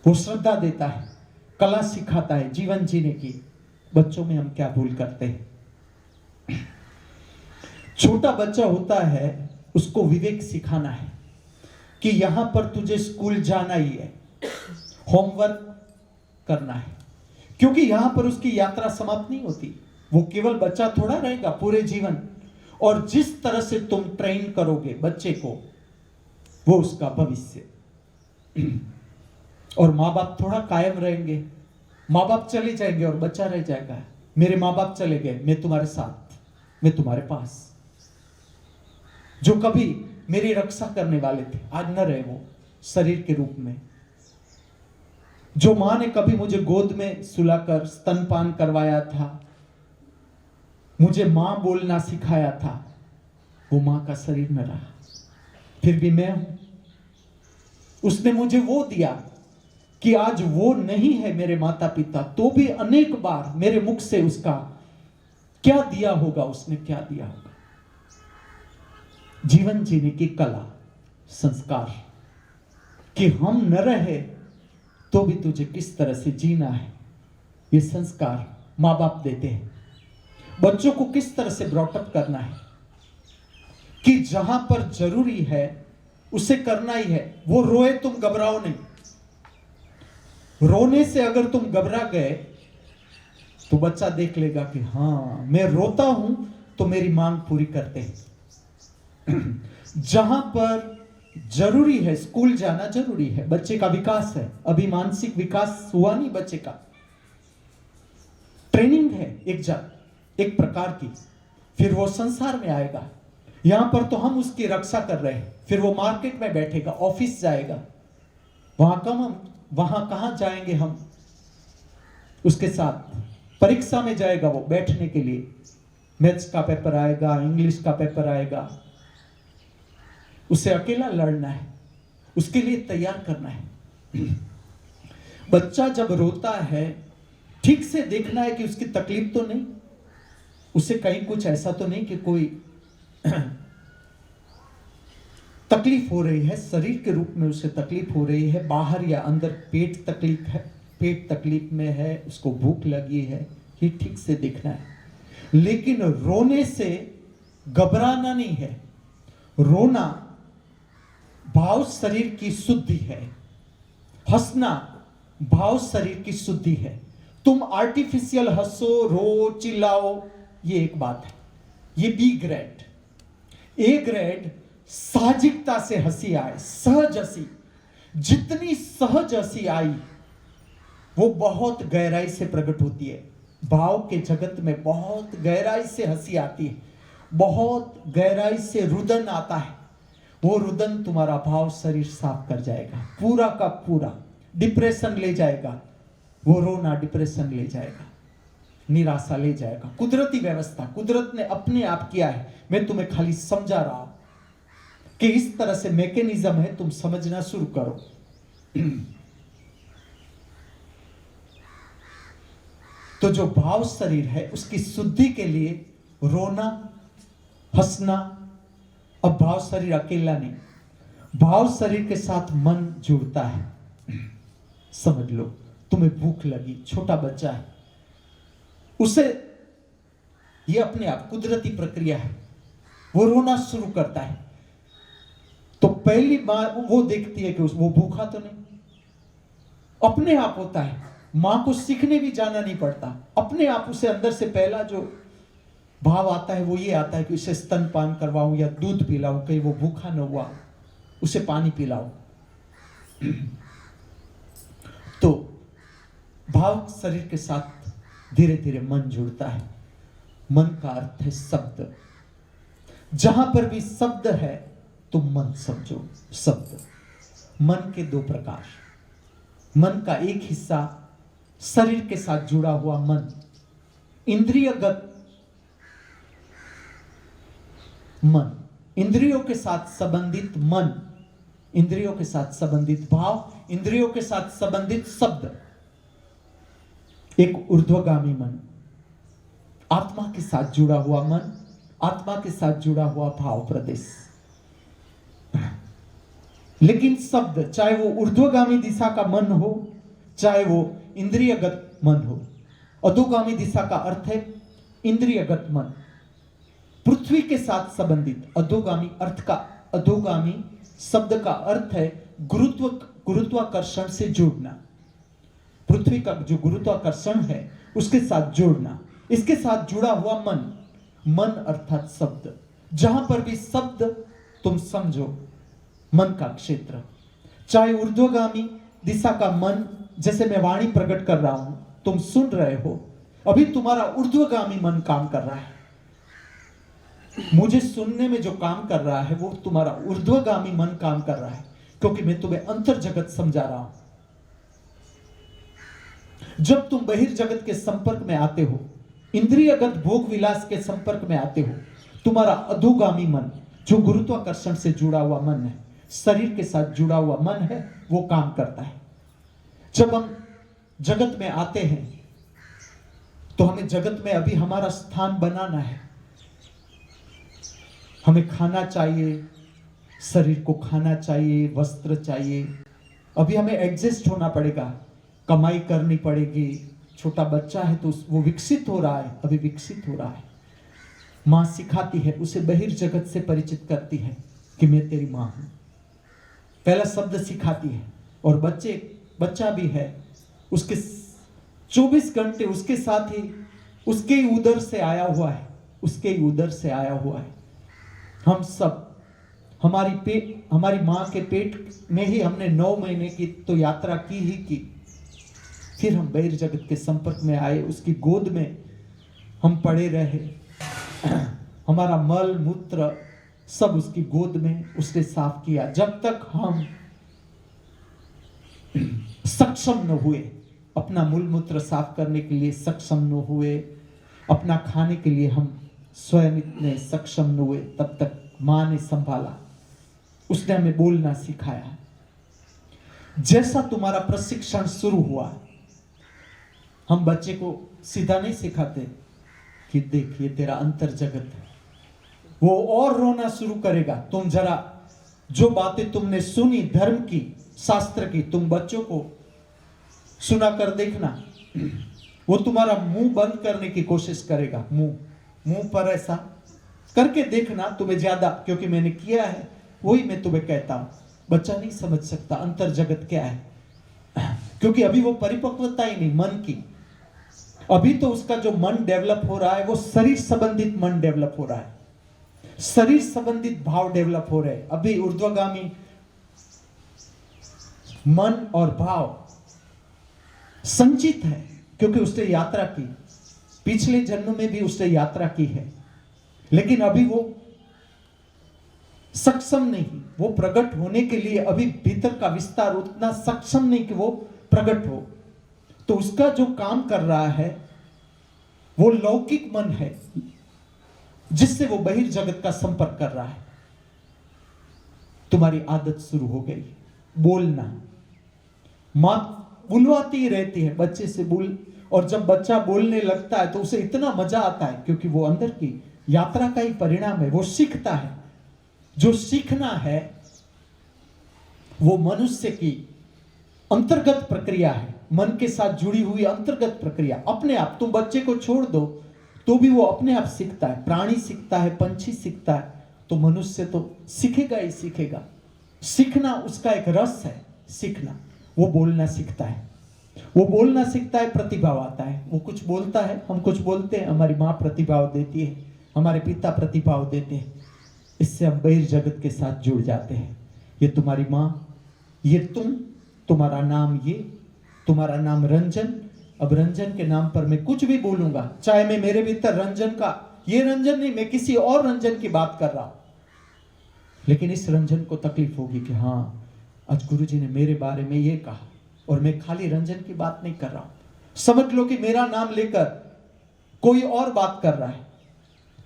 वो श्रद्धा देता है, कला सिखाता है जीवन जीने की। बच्चों में हम क्या भूल करते हैं? छोटा बच्चा होता है, उसको विवेक सिखाना है कि यहां पर तुझे स्कूल जाना ही है, होमवर्क करना है, क्योंकि यहां पर उसकी यात्रा समाप्त नहीं होती। वो केवल बच्चा थोड़ा रहेगा पूरे जीवन, और जिस तरह से तुम ट्रेन करोगे बच्चे को, वो उसका भविष्य। और माँ बाप थोड़ा कायम रहेंगे। माँ बाप चले जाएंगे और बच्चा रह जाएगा। मेरे माँ बाप चले गए, मैं तुम्हारे साथ, मैं तुम्हारे पास। जो कभी मेरी रक्षा करने वाले थे आज न रहे, वो शरीर के रूप में। जो मां ने कभी मुझे गोद में सुलाकर स्तनपान करवाया था, मुझे मां बोलना सिखाया था, वो मां का शरीर न रहा। फिर भी मैं हूं। उसने मुझे वो दिया कि आज वो नहीं है मेरे माता पिता, तो भी अनेक बार मेरे मुख से उसका क्या दिया होगा, उसने क्या दिया होगा। जीवन जीने की कला, संस्कार, कि हम न रहे तो भी तुझे किस तरह से जीना है, ये संस्कार माँ बाप देते हैं। बच्चों को किस तरह से ब्रॉटअप करना है कि जहां पर जरूरी है उसे करना ही है। वो रोए, तुम घबराओ नहीं। रोने से अगर तुम घबरा गए तो बच्चा देख लेगा कि हाँ, मैं रोता हूं तो मेरी मांग पूरी करते हैं। जहां पर जरूरी है, स्कूल जाना जरूरी है, बच्चे का विकास है, अभी मानसिक विकास हुआ नहीं बच्चे का, ट्रेनिंग है एक प्रकार की। फिर वो संसार में आएगा। यहां पर तो हम उसकी रक्षा कर रहे हैं, फिर वो मार्केट में बैठेगा, ऑफिस जाएगा, वहां कहां जाएंगे हम उसके साथ? परीक्षा में जाएगा वो बैठने के लिए, मैथ्स का पेपर आएगा, इंग्लिश का पेपर आएगा, उसे अकेला लड़ना है, उसके लिए तैयार करना है। बच्चा जब रोता है, ठीक से देखना है कि उसकी तकलीफ तो नहीं, उसे कहीं कुछ ऐसा तो नहीं कि कोई तकलीफ हो रही है, शरीर के रूप में उसे तकलीफ हो रही है, बाहर या अंदर पेट तकलीफ है, पेट तकलीफ में है, उसको भूख लगी है, ये ठीक से देखना है। लेकिन रोने से घबराना नहीं है। रोना भाव शरीर की शुद्धि है, हंसना भाव शरीर की शुद्धि है। तुम आर्टिफिशियल हंसो, रो, चिल्लाओ, ये एक बात है, ये बी ग्रेड। ए ग्रेड साहजिकता से हंसी आए, सहज हंसी, जितनी सहज हंसी आई वो बहुत गहराई से प्रकट होती है। भाव के जगत में बहुत गहराई से हंसी आती है, बहुत गहराई से रुदन आता है। वो रुदन तुम्हारा भाव शरीर साफ कर जाएगा, पूरा का पूरा डिप्रेशन ले जाएगा। वो रोना डिप्रेशन ले जाएगा, निराशा ले जाएगा। कुदरती व्यवस्था, कुदरत ने अपने आप किया है। मैं तुम्हें खाली समझा रहा हूं कि इस तरह से मैकेनिज्म है, तुम समझना शुरू करो। तो जो भाव शरीर है उसकी शुद्धि के लिए रोना, हंसना। अब भाव शरीर अकेला नहीं, भाव शरीर के साथ मन जुड़ता है। समझ लो, तुम्हें भूख लगी, छोटा बच्चा है, उसे ये अपने आप कुदरती प्रक्रिया है, वो रोना शुरू करता है। तो पहली बार वो देखती है कि वो भूखा तो नहीं, अपने आप होता है। मां को सीखने भी जाना नहीं पड़ता, अपने आप उसे अंदर से पहला जो भाव आता है वो ये आता है कि उसे स्तनपान करवाऊं या दूध पिलाऊं, कहीं वो भूखा न हुआ, उसे पानी पिलाऊं। तो भाव शरीर के साथ धीरे धीरे मन जुड़ता है। मन का अर्थ है शब्द। जहां पर भी शब्द है तो मन समझो। शब्द, मन के दो प्रकार। मन का एक हिस्सा शरीर के साथ जुड़ा हुआ मन, इंद्रियगत मन, इंद्रियों के साथ संबंधित मन, इंद्रियों के साथ संबंधित भाव, इंद्रियों के साथ संबंधित शब्द। एक ऊर्ध्वगामी मन, आत्मा के साथ जुड़ा हुआ मन, आत्मा के साथ जुड़ा हुआ भाव प्रदेश। लेकिन शब्द, चाहे वो ऊर्ध्वगामी दिशा का मन हो, चाहे वो इंद्रियगत मन हो। अधोगामी दिशा का अर्थ है इंद्रियगत मन, पृथ्वी के साथ संबंधित। अधोगामी अर्थ का, अधोगामी शब्द का अर्थ है गुरुत्वाकर्षण से जुड़ना। पृथ्वी का जो गुरुत्वाकर्षण है उसके साथ जुड़ना, इसके साथ जुड़ा हुआ मन। मन अर्थात शब्द। जहां पर भी शब्द, तुम समझो मन का क्षेत्र। चाहे ऊर्ध्वगामी दिशा का मन, जैसे मैं वाणी प्रकट कर रहा हूं, तुम सुन रहे हो, अभी तुम्हारा ऊर्ध्वगामी मन काम कर रहा है। मुझे सुनने में जो काम कर रहा है वो तुम्हारा ऊर्ध्वगामी मन काम कर रहा है, क्योंकि मैं तुम्हें अंतर जगत समझा रहा हूं। जब तुम बहिर्जगत के संपर्क में आते हो, इंद्रियगत भोग विलास के संपर्क में आते हो, तुम्हारा अधोगामी मन, जो गुरुत्वाकर्षण से जुड़ा हुआ मन है, शरीर के साथ जुड़ा हुआ मन है, वो काम करता है। जब हम जगत में आते हैं तो हमें जगत में अभी हमारा स्थान बनाना है। हमें खाना चाहिए, शरीर को खाना चाहिए, वस्त्र चाहिए, अभी हमें एडजस्ट होना पड़ेगा, कमाई करनी पड़ेगी। छोटा बच्चा है तो वो विकसित हो रहा है, अभी विकसित हो रहा है। माँ सिखाती है, उसे बहिर्जगत से परिचित करती है कि मैं तेरी माँ हूं, पहला शब्द सिखाती है। और बच्चा भी है, उसके 24 घंटे उसके साथ ही, उसके ही उदर से आया हुआ है, उसके ही उदर से आया हुआ है। हम सब हमारी माँ के पेट में ही हमने 9 महीने की तो यात्रा की ही की। फिर हम बहिर्जगत के संपर्क में आए, उसकी गोद में हम पड़े रहे। हमारा मल मूत्र सब उसकी गोद में उसने साफ किया। जब तक हम सक्षम न हुए, अपना मूल मूत्र साफ करने के लिए सक्षम न हुए, अपना खाने के लिए हम स्वयं इतने सक्षम न हुए, तब तक माँ ने संभाला, उसने हमें बोलना सिखाया। जैसा तुम्हारा प्रशिक्षण शुरू हुआ, हम बच्चे को सीधा नहीं सिखाते कि देखिए तेरा अंतर जगत है, वो और रोना शुरू करेगा। तुम जरा जो बातें तुमने सुनी धर्म की, शास्त्र की, तुम बच्चों को सुना कर देखना, वो तुम्हारा मुंह बंद करने की कोशिश करेगा। मुंह मुंह पर ऐसा करके देखना, तुम्हें ज्यादा, क्योंकि मैंने किया है वही मैं तुम्हें कहता हूं। बच्चा नहीं समझ सकता अंतर जगत क्या है, क्योंकि अभी वो परिपक्वता ही नहीं मन की। अभी तो उसका जो मन डेवलप हो रहा है वो शरीर संबंधित मन डेवलप हो रहा है, शरीर संबंधित भाव डेवलप हो रहे हैं। अभी ऊर्ध्वगामी मन और भाव संचित है, क्योंकि उसने यात्रा की, पिछले जन्म में भी उसने यात्रा की है, लेकिन अभी वो सक्षम नहीं, वो प्रकट होने के लिए अभी भीतर का विस्तार उतना सक्षम नहीं कि वो प्रकट हो। तो उसका जो काम कर रहा है वो लौकिक मन है, जिससे वो बहिर्जगत का संपर्क कर रहा है। तुम्हारी आदत शुरू हो गई बोलना, मां बुलवाती ही रहती है बच्चे से बोल, और जब बच्चा बोलने लगता है तो उसे इतना मजा आता है, क्योंकि वो अंदर की यात्रा का ही परिणाम है, वो सीखता है। जो सीखना है वो मनुष्य की अंतर्गत प्रक्रिया है, मन के साथ जुड़ी हुई अंतर्गत प्रक्रिया। अपने आप तुम बच्चे को छोड़ दो तो भी वो अपने आप सीखता है, प्राणी सीखता है, पंछी सीखता है, तो मनुष्य तो सीखेगा ही सीखेगा। सीखना उसका एक रस है, सीखना। वो बोलना सीखता है, वो बोलना सीखता है, प्रतिभाव आता है, वो कुछ बोलता है, हम कुछ बोलते हैं, हमारी माँ प्रतिभाव देती है, हमारे पिता प्रतिभाव देते हैं, इससे हम बहिर्जगत के साथ जुड़ जाते हैं। ये तुम्हारी माँ, ये तुम, तुम्हारा नाम ये, तुम्हारा नाम रंजन। अब रंजन के नाम पर मैं कुछ भी बोलूंगा, चाहे मैं मेरे भीतर रंजन का, ये रंजन नहीं, मैं किसी और रंजन की बात कर रहा हूं, लेकिन इस रंजन को तकलीफ होगी कि हाँ आज गुरुजी ने मेरे बारे में ये कहा, और मैं खाली रंजन की बात नहीं कर रहा हूं। समझ लो कि मेरा नाम लेकर कोई और बात कर रहा है,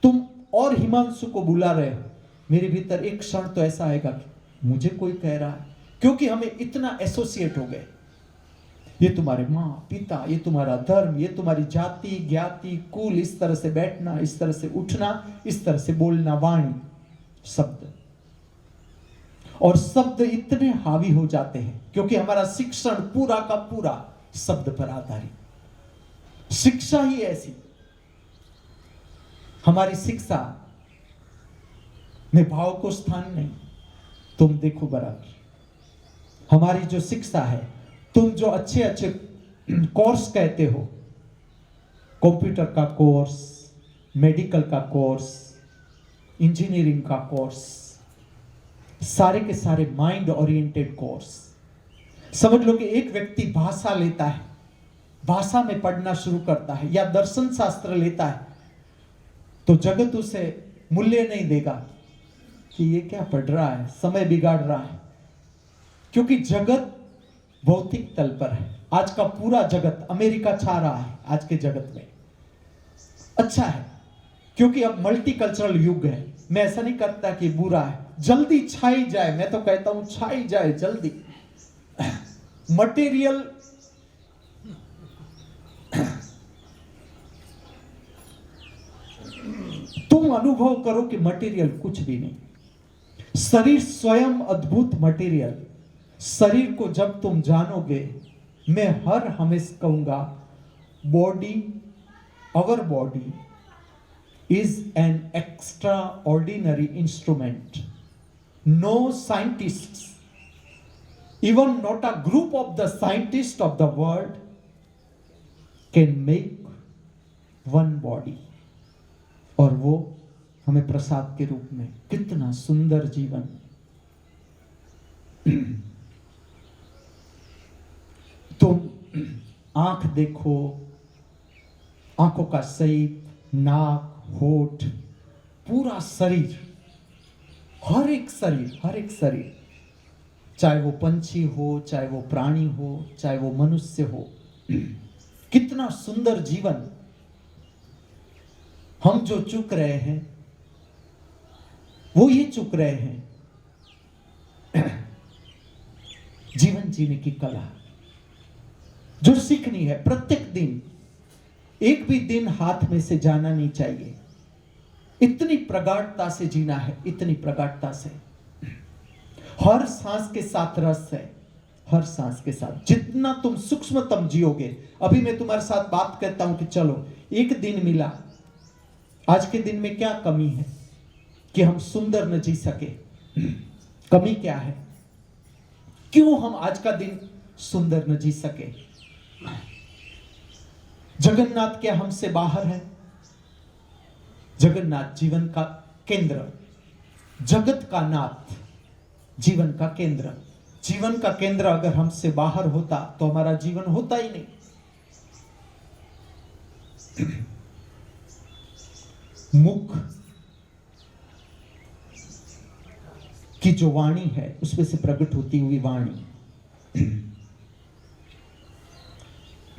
तुम और हिमांशु को बुला रहे हो, मेरे भीतर एक क्षण तो ऐसा आएगा कि मुझे कोई कह रहा है, क्योंकि हमें इतना एसोसिएट हो गए। ये तुम्हारे माँ पिता, ये तुम्हारा धर्म, ये तुम्हारी जाति ज्ञाति कुल, इस तरह से बैठना, इस तरह से उठना, इस तरह से बोलना, वाणी, शब्द। और शब्द इतने हावी हो जाते हैं क्योंकि हमारा शिक्षण पूरा का पूरा शब्द पर आधारित। शिक्षा ही ऐसी, हमारी शिक्षा में भाव को स्थान नहीं। तुम देखो बराबर, हमारी जो शिक्षा है, तुम जो अच्छे अच्छे कोर्स कहते हो, कंप्यूटर का कोर्स, मेडिकल का कोर्स, इंजीनियरिंग का कोर्स, सारे के सारे माइंड ओरिएंटेड कोर्स। समझ लो कि एक व्यक्ति भाषा लेता है, भाषा में पढ़ना शुरू करता है, या दर्शन शास्त्र लेता है, तो जगत उसे मूल्य नहीं देगा कि ये क्या पढ़ रहा है, समय बिगाड़ रहा है, क्योंकि जगत भौतिक तल पर है। आज का पूरा जगत, अमेरिका छा रहा है आज के जगत में। अच्छा है, क्योंकि अब मल्टीकल्चरल युग है। मैं ऐसा नहीं करता कि बुरा है, जल्दी छाई जाए, मैं तो कहता हूं छाई जाए जल्दी। मटेरियल तुम अनुभव करो कि मटेरियल कुछ भी नहीं, शरीर स्वयं अद्भुत मटेरियल। शरीर को जब तुम जानोगे, मैं हर हमेशा कहूंगा, body, our body is an extraordinary instrument. No scientists, even not a group of the scientists of the world, can make one body. और वो हमें प्रसाद के रूप में, कितना सुंदर जीवन। तुम आंख देखो, आंखों का शेप, नाक, होठ, पूरा शरीर, हर एक शरीर, हर एक शरीर, चाहे वो पंछी हो, चाहे वो प्राणी हो, चाहे वो मनुष्य हो, कितना सुंदर जीवन। हम जो चूक रहे हैं वो ये चूक रहे हैं, जीवन जीने की कला जो सीखनी है। प्रत्येक दिन, एक भी दिन हाथ में से जाना नहीं चाहिए। इतनी प्रगाढ़ता से जीना है, इतनी प्रगाढ़ता से। हर सांस के साथ रस है, हर सांस के साथ। जितना तुम सूक्ष्मतम जियोगे, अभी मैं तुम्हारे साथ बात करता हूं कि चलो एक दिन मिला, आज के दिन में क्या कमी है कि हम सुंदर न जी सके? कमी क्या है? क्यों हम आज का दिन सुंदर न जी सके? जगन्नाथ क्या हमसे बाहर है? जगन्नाथ जीवन का केंद्र, जगत का नाथ, जीवन का केंद्र। जीवन का केंद्र अगर हमसे बाहर होता तो हमारा जीवन होता ही नहीं। मुख की जो वाणी है उसमें से प्रकट होती हुई वाणी।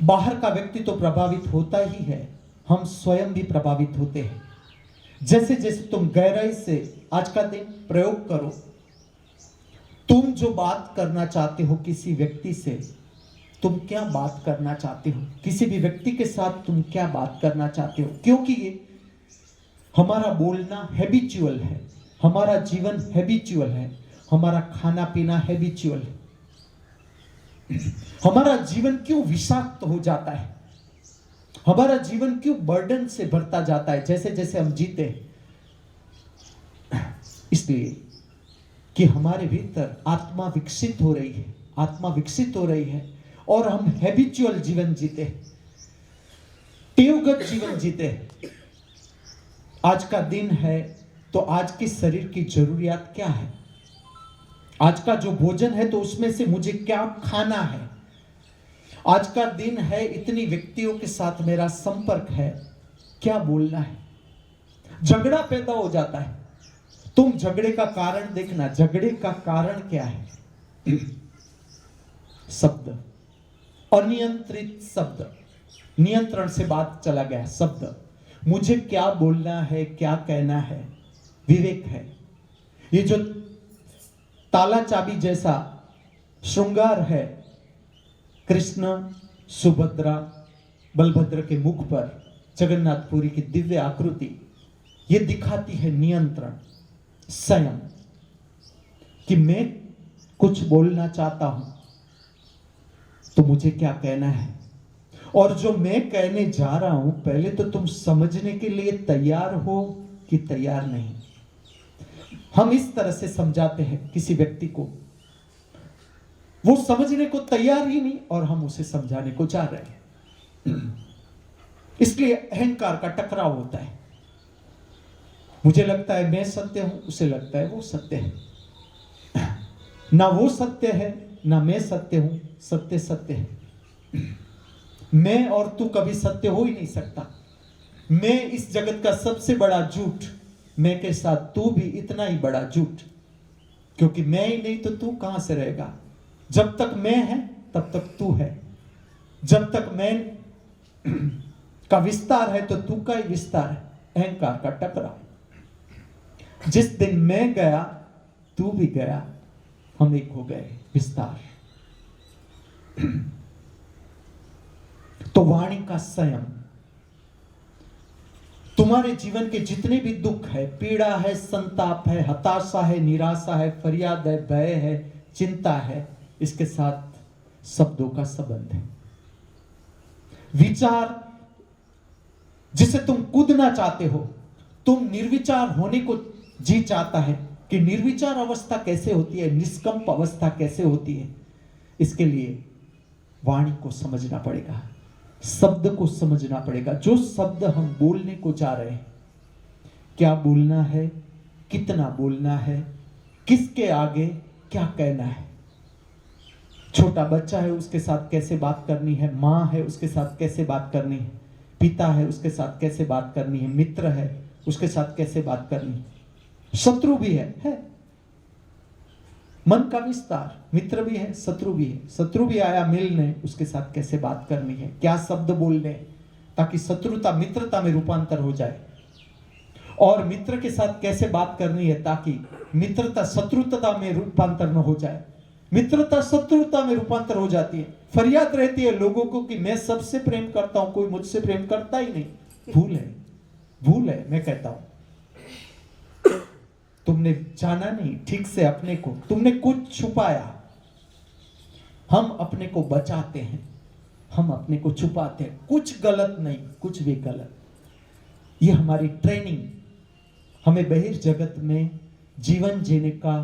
बाहर का व्यक्ति तो प्रभावित होता ही है, हम स्वयं भी प्रभावित होते हैं। जैसे जैसे तुम गहराई से आज का दिन प्रयोग करो, तुम जो बात करना चाहते हो किसी व्यक्ति से, तुम क्या बात करना चाहते हो, किसी भी व्यक्ति के साथ तुम क्या बात करना चाहते हो, क्योंकि ये हमारा बोलना हैबिचुअल है, हमारा जीवन हैबिचुअल है, हमारा खाना पीना हैबिचुअल है। हमारा जीवन क्यों विषाक्त हो जाता है, हमारा जीवन क्यों बर्डन से भरता जाता है जैसे जैसे हम जीते हैं? इसलिए कि हमारे भीतर आत्मा विकसित हो रही है, आत्मा विकसित हो रही है और हम हैबिचुअल जीवन जीते हैं, टेवगत जीवन जीते हैं। आज का दिन है तो आज के शरीर की जरूरियात क्या है, आज का जो भोजन है तो उसमें से मुझे क्या खाना है। आज का दिन है, इतनी व्यक्तियों के साथ मेरा संपर्क है, क्या बोलना है। झगड़ा पैदा हो जाता है, तुम झगड़े का कारण देखना, झगड़े का कारण क्या है? शब्द, अनियंत्रित शब्द, नियंत्रण से बात चला गया शब्द। मुझे क्या बोलना है, क्या कहना है, विवेक है। ये जो ताला चाबी जैसा श्रृंगार है, कृष्ण, सुभद्रा, बलभद्र के मुख पर जगन्नाथपुरी की दिव्य आकृति, ये दिखाती है नियंत्रण, संयम, कि मैं कुछ बोलना चाहता हूं तो मुझे क्या कहना है, और जो मैं कहने जा रहा हूं पहले तो तुम समझने के लिए तैयार हो कि तैयार नहीं। हम इस तरह से समझाते हैं किसी व्यक्ति को, वो समझने को तैयार ही नहीं और हम उसे समझाने को जा रहे हैं। इसलिए अहंकार का टकराव होता है। मुझे लगता है मैं सत्य हूं, उसे लगता है वो सत्य है। ना वो सत्य है ना मैं सत्य हूं, सत्य सत्य है। मैं और तू कभी सत्य हो ही नहीं सकता। मैं इस जगत का सबसे बड़ा झूठ, मैं के साथ तू भी इतना ही बड़ा झूठ, क्योंकि मैं ही नहीं तो तू कहां से रहेगा। जब तक मैं है तब तक तू है, जब तक मैं का विस्तार है तो तू का ही विस्तार है। अहंकार का टकराव। जिस दिन मैं गया तू भी गया, हम एक हो गए, विस्तार। तो वाणी का संयम, तुम्हारे जीवन के जितने भी दुख है, पीड़ा है, संताप है, हताशा है, निराशा है, फरियाद है, भय है, चिंता है, इसके साथ शब्दों का संबंध है। विचार जिसे तुम कूदना चाहते हो, तुम निर्विचार होने को जी चाहता है कि निर्विचार अवस्था कैसे होती है, निष्कंप अवस्था कैसे होती है। इसके लिए वाणी को समझना पड़ेगा, शब्द को समझना पड़ेगा। जो शब्द हम बोलने को जा रहे हैं, क्या बोलना है, कितना बोलना है, किसके आगे क्या कहना है। छोटा बच्चा है, उसके साथ कैसे बात करनी है, माँ है उसके साथ कैसे बात करनी है, पिता है उसके साथ कैसे बात करनी है, मित्र है उसके साथ कैसे बात करनी है, शत्रु भी है। मन का विस्तार, मित्र भी है, शत्रु भी है। शत्रु भी आया मिलने, उसके साथ कैसे बात करनी है, क्या शब्द बोलने, ताकि शत्रुता मित्रता में रूपांतर हो जाए। और मित्र के साथ कैसे बात करनी है ताकि मित्रता शत्रुता में रूपांतर न हो जाए। मित्रता शत्रुता में रूपांतर हो जाती है। फरियाद रहती है लोगों को कि मैं सबसे प्रेम करता हूं, कोई मुझसे प्रेम करता ही नहीं। भूल है, भूल है। मैं कहता हूं तुमने जाना नहीं ठीक से अपने को, तुमने कुछ छुपाया। हम अपने को बचाते हैं, हम अपने को छुपाते हैं। कुछ गलत नहीं, कुछ भी गलत। ये हमारी ट्रेनिंग, हमें बहिर्जगत में जीवन जीने का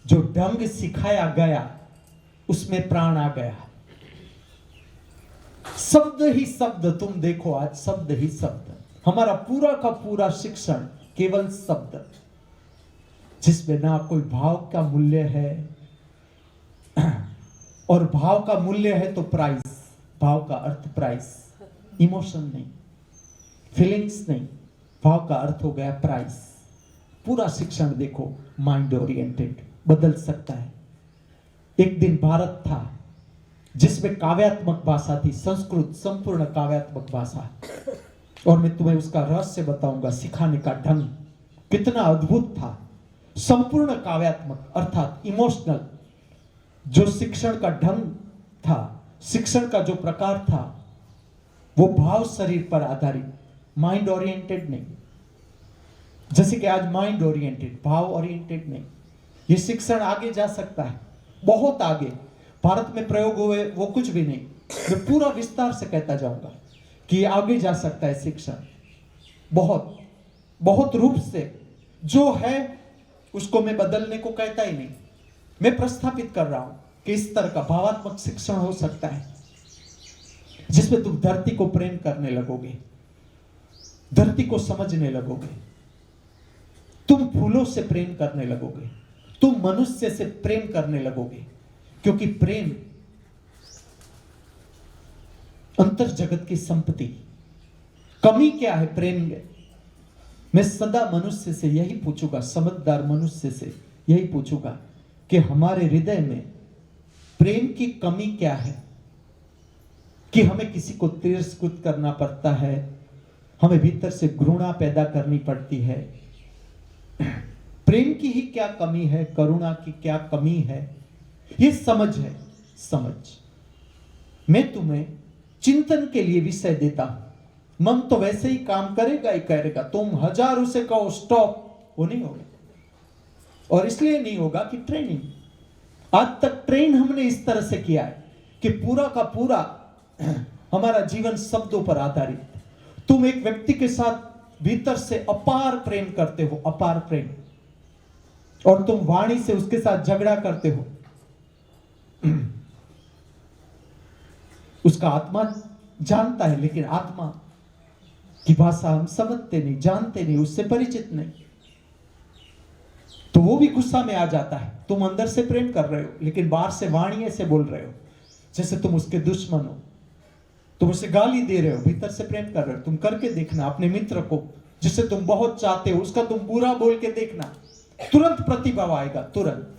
जो ढंग सिखाया गया उसमें प्राण आ गया। शब्द ही शब्द, तुम देखो आज शब्द ही शब्द, हमारा पूरा का पूरा शिक्षण केवल शब्द, जिसमें ना कोई भाव का मूल्य है, और भाव का मूल्य है तो प्राइस, भाव का अर्थ प्राइस, इमोशन नहीं, फीलिंग्स नहीं, भाव का अर्थ हो गया प्राइस। पूरा शिक्षण देखो माइंड ओरिएंटेड, बदल सकता है। एक दिन भारत था जिसमें काव्यात्मक भाषा थी, संस्कृत संपूर्ण काव्यात्मक भाषा, और मैं तुम्हें उसका रहस्य बताऊंगा, सिखाने का ढंग कितना अद्भुत था। संपूर्ण काव्यात्मक अर्थात इमोशनल जो शिक्षण का ढंग था, शिक्षण का जो प्रकार था, वो भाव शरीर पर आधारित, माइंड ओरिएंटेड नहीं। जैसे कि आज माइंड ओरिएंटेड, भाव ओरिएंटेड नहीं। ये शिक्षण आगे जा सकता है, बहुत आगे। भारत में प्रयोग हुए वो कुछ भी नहीं, मैं पूरा विस्तार से कहता जाऊंगा कि ये आगे जा सकता है शिक्षण, बहुत बहुत रूप से। जो है उसको मैं बदलने को कहता ही नहीं, मैं प्रस्थापित कर रहा हूं कि इस तरह का भावात्मक शिक्षण हो सकता है, जिसमें तुम धरती को प्रेम करने लगोगे, धरती को समझने लगोगे, तुम फूलों से प्रेम करने लगोगे, तुम मनुष्य से प्रेम करने लगोगे, क्योंकि प्रेम अंतर जगत की संपत्ति। कमी क्या है प्रेम में? मैं सदा मनुष्य से यही पूछूंगा, समझदार मनुष्य से यही पूछूंगा कि हमारे हृदय में प्रेम की कमी क्या है कि हमें किसी को तिरस्कृत करना पड़ता है, हमें भीतर से घृणा पैदा करनी पड़ती है। प्रेम की ही क्या कमी है, करुणा की क्या कमी है? ये समझ है, समझ। मैं तुम्हें चिंतन के लिए विषय देता हूं, मन तो वैसे ही काम करेगा ही करेगा, तुम हजार उसे कहो स्टॉप, वो नहीं होगा। और इसलिए नहीं होगा कि ट्रेनिंग, आज तक ट्रेन हमने इस तरह से किया है कि पूरा का पूरा हमारा जीवन शब्दों पर आधारित। तुम एक व्यक्ति के साथ भीतर से अपार प्रेम करते हो, अपार प्रेम, और तुम वाणी से उसके साथ झगड़ा करते हो। उसका आत्मा जानता है, लेकिन आत्मा की भाषा हम समझते नहीं, जानते नहीं, उससे परिचित नहीं, तो वो भी गुस्सा में आ जाता है। तुम अंदर से प्रेम कर रहे हो, लेकिन बाहर से वाणी ऐसे बोल रहे हो जैसे तुम उसके दुश्मन हो, तुम उसे गाली दे रहे हो, भीतर से प्रेम कर रहे हो। तुम करके देखना अपने मित्र को जिसे तुम बहुत चाहते हो, उसका तुम बुरा बोल के देखना, तुरंत प्रतिभाव आएगा, तुरंत।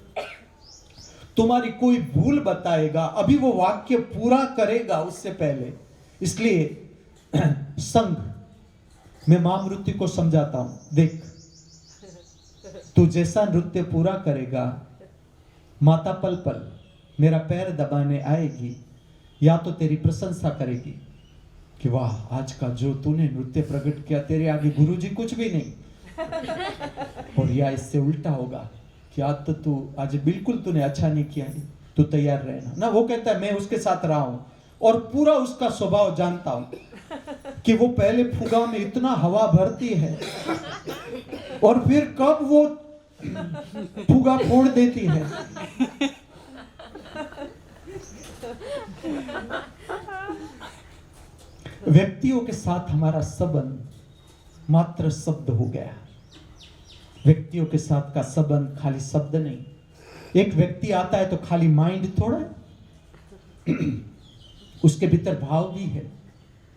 तुम्हारी कोई भूल बताएगा, अभी वो वाक्य पूरा करेगा उससे पहले। इसलिए संग, मैं मां मृत्यु को समझाता हूं, देख तू जैसा नृत्य पूरा करेगा, माता पल पल मेरा पैर दबाने आएगी, या तो तेरी प्रशंसा करेगी कि वाह आज का जो तूने नृत्य प्रकट किया, तेरे आगे गुरुजी कुछ भी नहीं, और या इससे उल्टा होगा कि आज तो तू, आज बिल्कुल तूने अच्छा नहीं किया है, तू तैयार रहना ना। वो कहता है मैं उसके साथ रहा हूं और पूरा उसका स्वभाव जानता हूं कि वो पहले फुगा में इतना हवा भरती है और फिर कब वो फुगा फोड़ देती है। व्यक्तियों के साथ हमारा संबंध मात्र शब्द हो गया। व्यक्तियों के साथ का संबंध खाली शब्द नहीं। एक व्यक्ति आता है तो खाली माइंड थोड़ा है, उसके भीतर भाव भी है,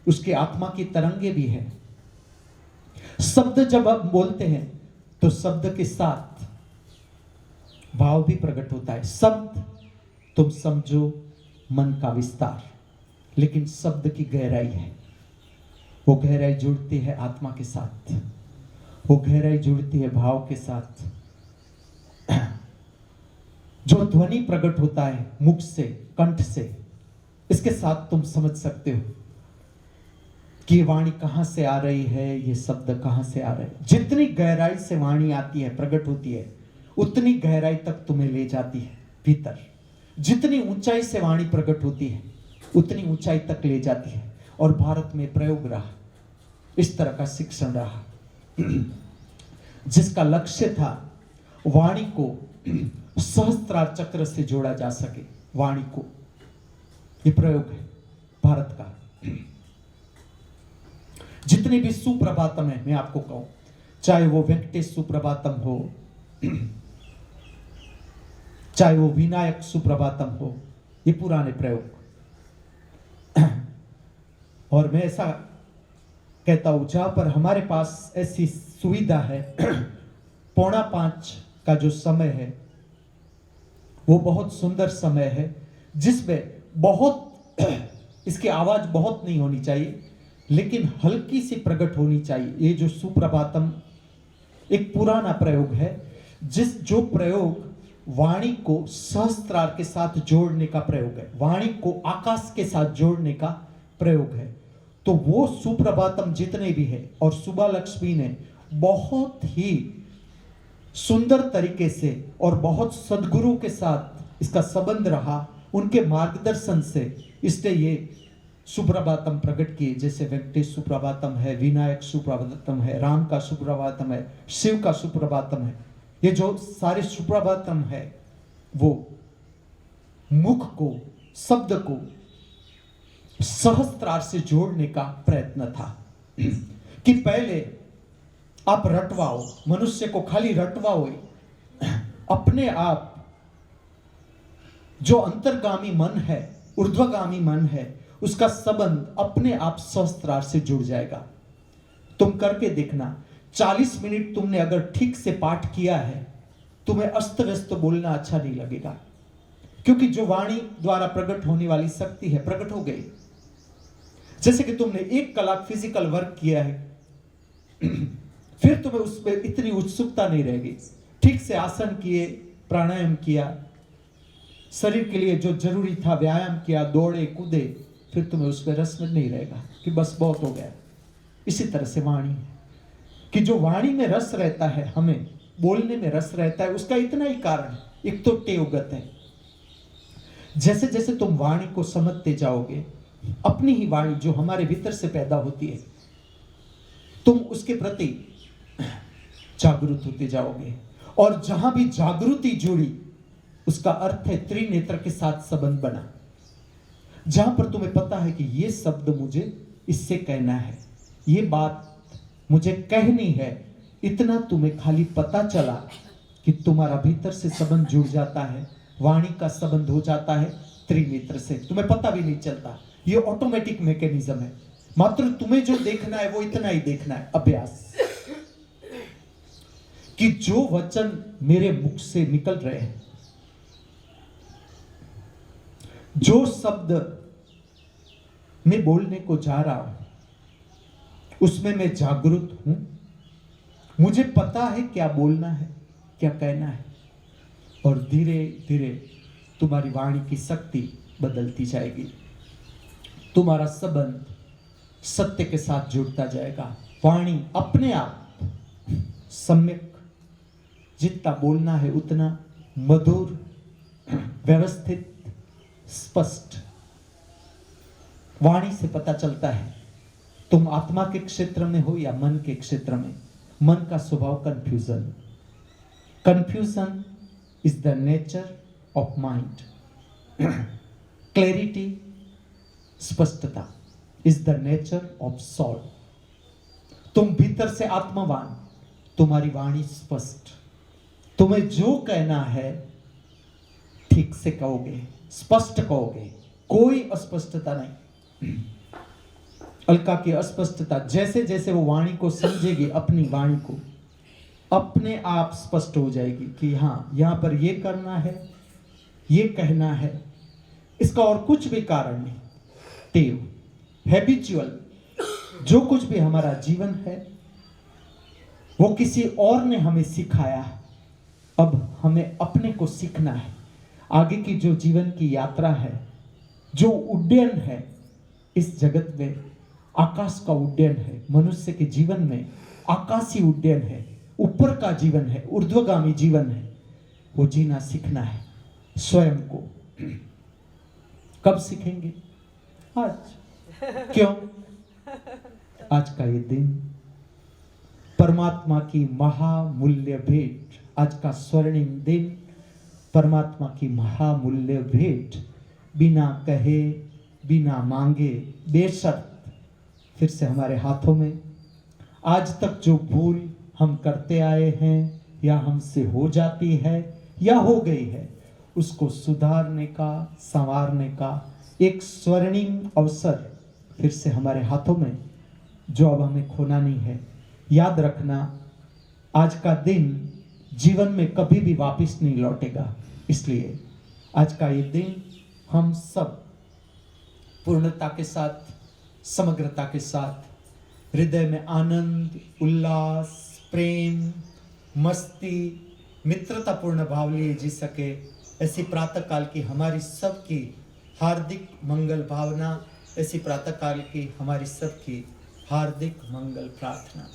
उसके आत्मा की तरंगे भी है। शब्द जब आप बोलते हैं तो शब्द के साथ भाव भी प्रकट होता है। शब्द तुम समझो मन का विस्तार, लेकिन शब्द की गहराई है, वो गहराई जुड़ती है आत्मा के साथ, वो गहराई जुड़ती है भाव के साथ। जो ध्वनि प्रकट होता है मुख से, कंठ से, इसके साथ तुम समझ सकते हो कि ये वाणी कहां से आ रही है, ये शब्द कहां से आ रहे हैं। जितनी गहराई से वाणी आती है, प्रकट होती है, उतनी गहराई तक तुम्हें ले जाती है भीतर। जितनी ऊंचाई से वाणी प्रकट होती है, उतनी ऊंचाई तक ले जाती है। और भारत में प्रयोग रहा, इस तरह का शिक्षण रहा, जिसका लक्ष्य था वाणी को सहस्त्रार चक्र से जोड़ा जा सके। वाणी को, ये प्रयोग है भारत का। जितने भी सुप्रभातम है, मैं आपको कहूं, चाहे वो वेंकटेश सुप्रभातम हो, चाहे वो विनायक सुप्रभातम हो, ये पुराने प्रयोग। और मैं ऐसा कहता हूं, जहां पर हमारे पास ऐसी सुविधा है, 4:45 का जो समय है वो बहुत सुंदर समय है, जिसमें बहुत इसकी आवाज बहुत नहीं होनी चाहिए, लेकिन हल्की सी प्रकट होनी चाहिए। ये जो सुप्रभातम एक पुराना प्रयोग है, जो प्रयोग वाणी को सहस्त्रार के साथ जोड़ने का प्रयोग है, वाणी को आकाश के साथ जोड़ने का प्रयोग है। तो वो सुप्रभातम जितने भी है, और सुबह लक्ष्मी ने बहुत ही सुंदर तरीके से और बहुत सद्गुरु के साथ इसका संबंध रहा, उनके मार्गदर्शन से इसने ये सुप्रभातम प्रकट किए। जैसे वेंकटेश सुप्रभातम है, विनायक सुप्रभातम है, राम का सुप्रभातम है, शिव का सुप्रभातम है। ये जो सारे सुप्रभातम है वो मुख को, शब्द को सहस्त्रार से जोड़ने का प्रयत्न था। कि पहले आप रटवाओ, मनुष्य को खाली रटवाओ, अपने आप जो अंतर्गामी मन है, ऊर्ध्वगामी मन है, उसका संबंध अपने आप सहस्त्रार से जुड़ जाएगा। तुम करके देखना, 40 मिनट तुमने अगर ठीक से पाठ किया है, तुम्हें अस्त व्यस्त बोलना अच्छा नहीं लगेगा, क्योंकि जो वाणी द्वारा प्रकट होने वाली शक्ति है प्रकट हो गई। जैसे कि तुमने 1 कलाक फिजिकल वर्क किया है, फिर तुम्हें उसमें इतनी उत्सुकता नहीं रहेगी। ठीक से आसन किए, प्राणायाम किया, शरीर के लिए जो जरूरी था व्यायाम किया, दौड़े कूदे, फिर तुम्हें उसमें रस में नहीं रहेगा कि बस बहुत हो गया। इसी तरह से वाणी, कि जो वाणी में रस रहता है, हमें बोलने में रस रहता है, उसका इतना ही कारण है, एक तो टेवगत है। जैसे जैसे तुम वाणी को समझते जाओगे, अपनी ही वाणी जो हमारे भीतर से पैदा होती है, तुम उसके प्रति जागरूक होते जाओगे। और जहां भी जागृति जुड़ी, उसका अर्थ है त्रिनेत्र के साथ संबंध बना। जहां पर तुम्हें पता है कि ये शब्द मुझे इससे कहना है, ये बात मुझे कहनी है, इतना तुम्हें खाली पता चला कि तुम्हारा भीतर से संबंध जुड़ जाता है, वाणी का संबंध हो जाता है त्रिनेत्र से, तुम्हें पता भी नहीं चलता। ये ऑटोमेटिक मैकेनिज्म है। मात्र तुम्हें जो देखना है वो इतना ही देखना है, अभ्यास, कि जो वचन मेरे मुख से निकल रहे हैं, जो शब्द मैं बोलने को जा रहा हूं, उसमें मैं जागरूक हूं, मुझे पता है क्या बोलना है, क्या कहना है। और धीरे धीरे तुम्हारी वाणी की शक्ति बदलती जाएगी, तुम्हारा संबंध सत्य के साथ जुड़ता जाएगा। वाणी अपने आप सम्यक, जितना बोलना है उतना मधुर, व्यवस्थित, स्पष्ट वाणी से पता चलता है तुम आत्मा के क्षेत्र में हो या मन के क्षेत्र में। मन का स्वभाव confusion, confusion is the nature of mind, clarity, स्पष्टता is the nature of soul. तुम भीतर से आत्मवान, तुम्हारी वाणी स्पष्ट, तुम्हें जो कहना है ठीक से कहोगे, स्पष्ट कहोगे, कोई अस्पष्टता नहीं। अलका की अस्पष्टता, जैसे जैसे वो वाणी को समझेगी, अपनी वाणी को, अपने आप स्पष्ट हो जाएगी कि हाँ, यहां पर ये करना है, ये कहना है, इसका और कुछ भी कारण नहीं। टेव, हैबिचुअल, जो कुछ भी हमारा जीवन है वो किसी और ने हमें सिखाया है, अब हमें अपने को सीखना है। आगे की जो जीवन की यात्रा है, जो उड्डयन है इस जगत में, आकाश का उड्डयन है। मनुष्य के जीवन में आकाशीय उड्डयन है, ऊपर का जीवन है, ऊर्ध्वगामी जीवन है। वो जीना सीखना है स्वयं को। कब सीखेंगे? आज। क्यों? आज का ये दिन परमात्मा की महामूल्य भेंट, आज का स्वर्णिम दिन परमात्मा की महामूल्य भेंट बिना कहे बिना मांगे बेशर्त फिर से हमारे हाथों में। आज तक जो भूल हम करते आए हैं या हमसे हो जाती है या हो गई है, उसको सुधारने का, संवारने का एक स्वर्णिम अवसर फिर से हमारे हाथों में, जो अब हमें खोना नहीं है। याद रखना, आज का दिन जीवन में कभी भी वापस नहीं लौटेगा, इसलिए आज का ये दिन हम सब पूर्णता के साथ, समग्रता के साथ, हृदय में आनंद, उल्लास, प्रेम, मस्ती, मित्रतापूर्ण भाव लिए जी सके, ऐसी प्रातःकाल की हमारी सबकी हार्दिक मंगल भावना, ऐसी प्रातःकाल की हमारी सबकी हार्दिक मंगल प्रार्थना।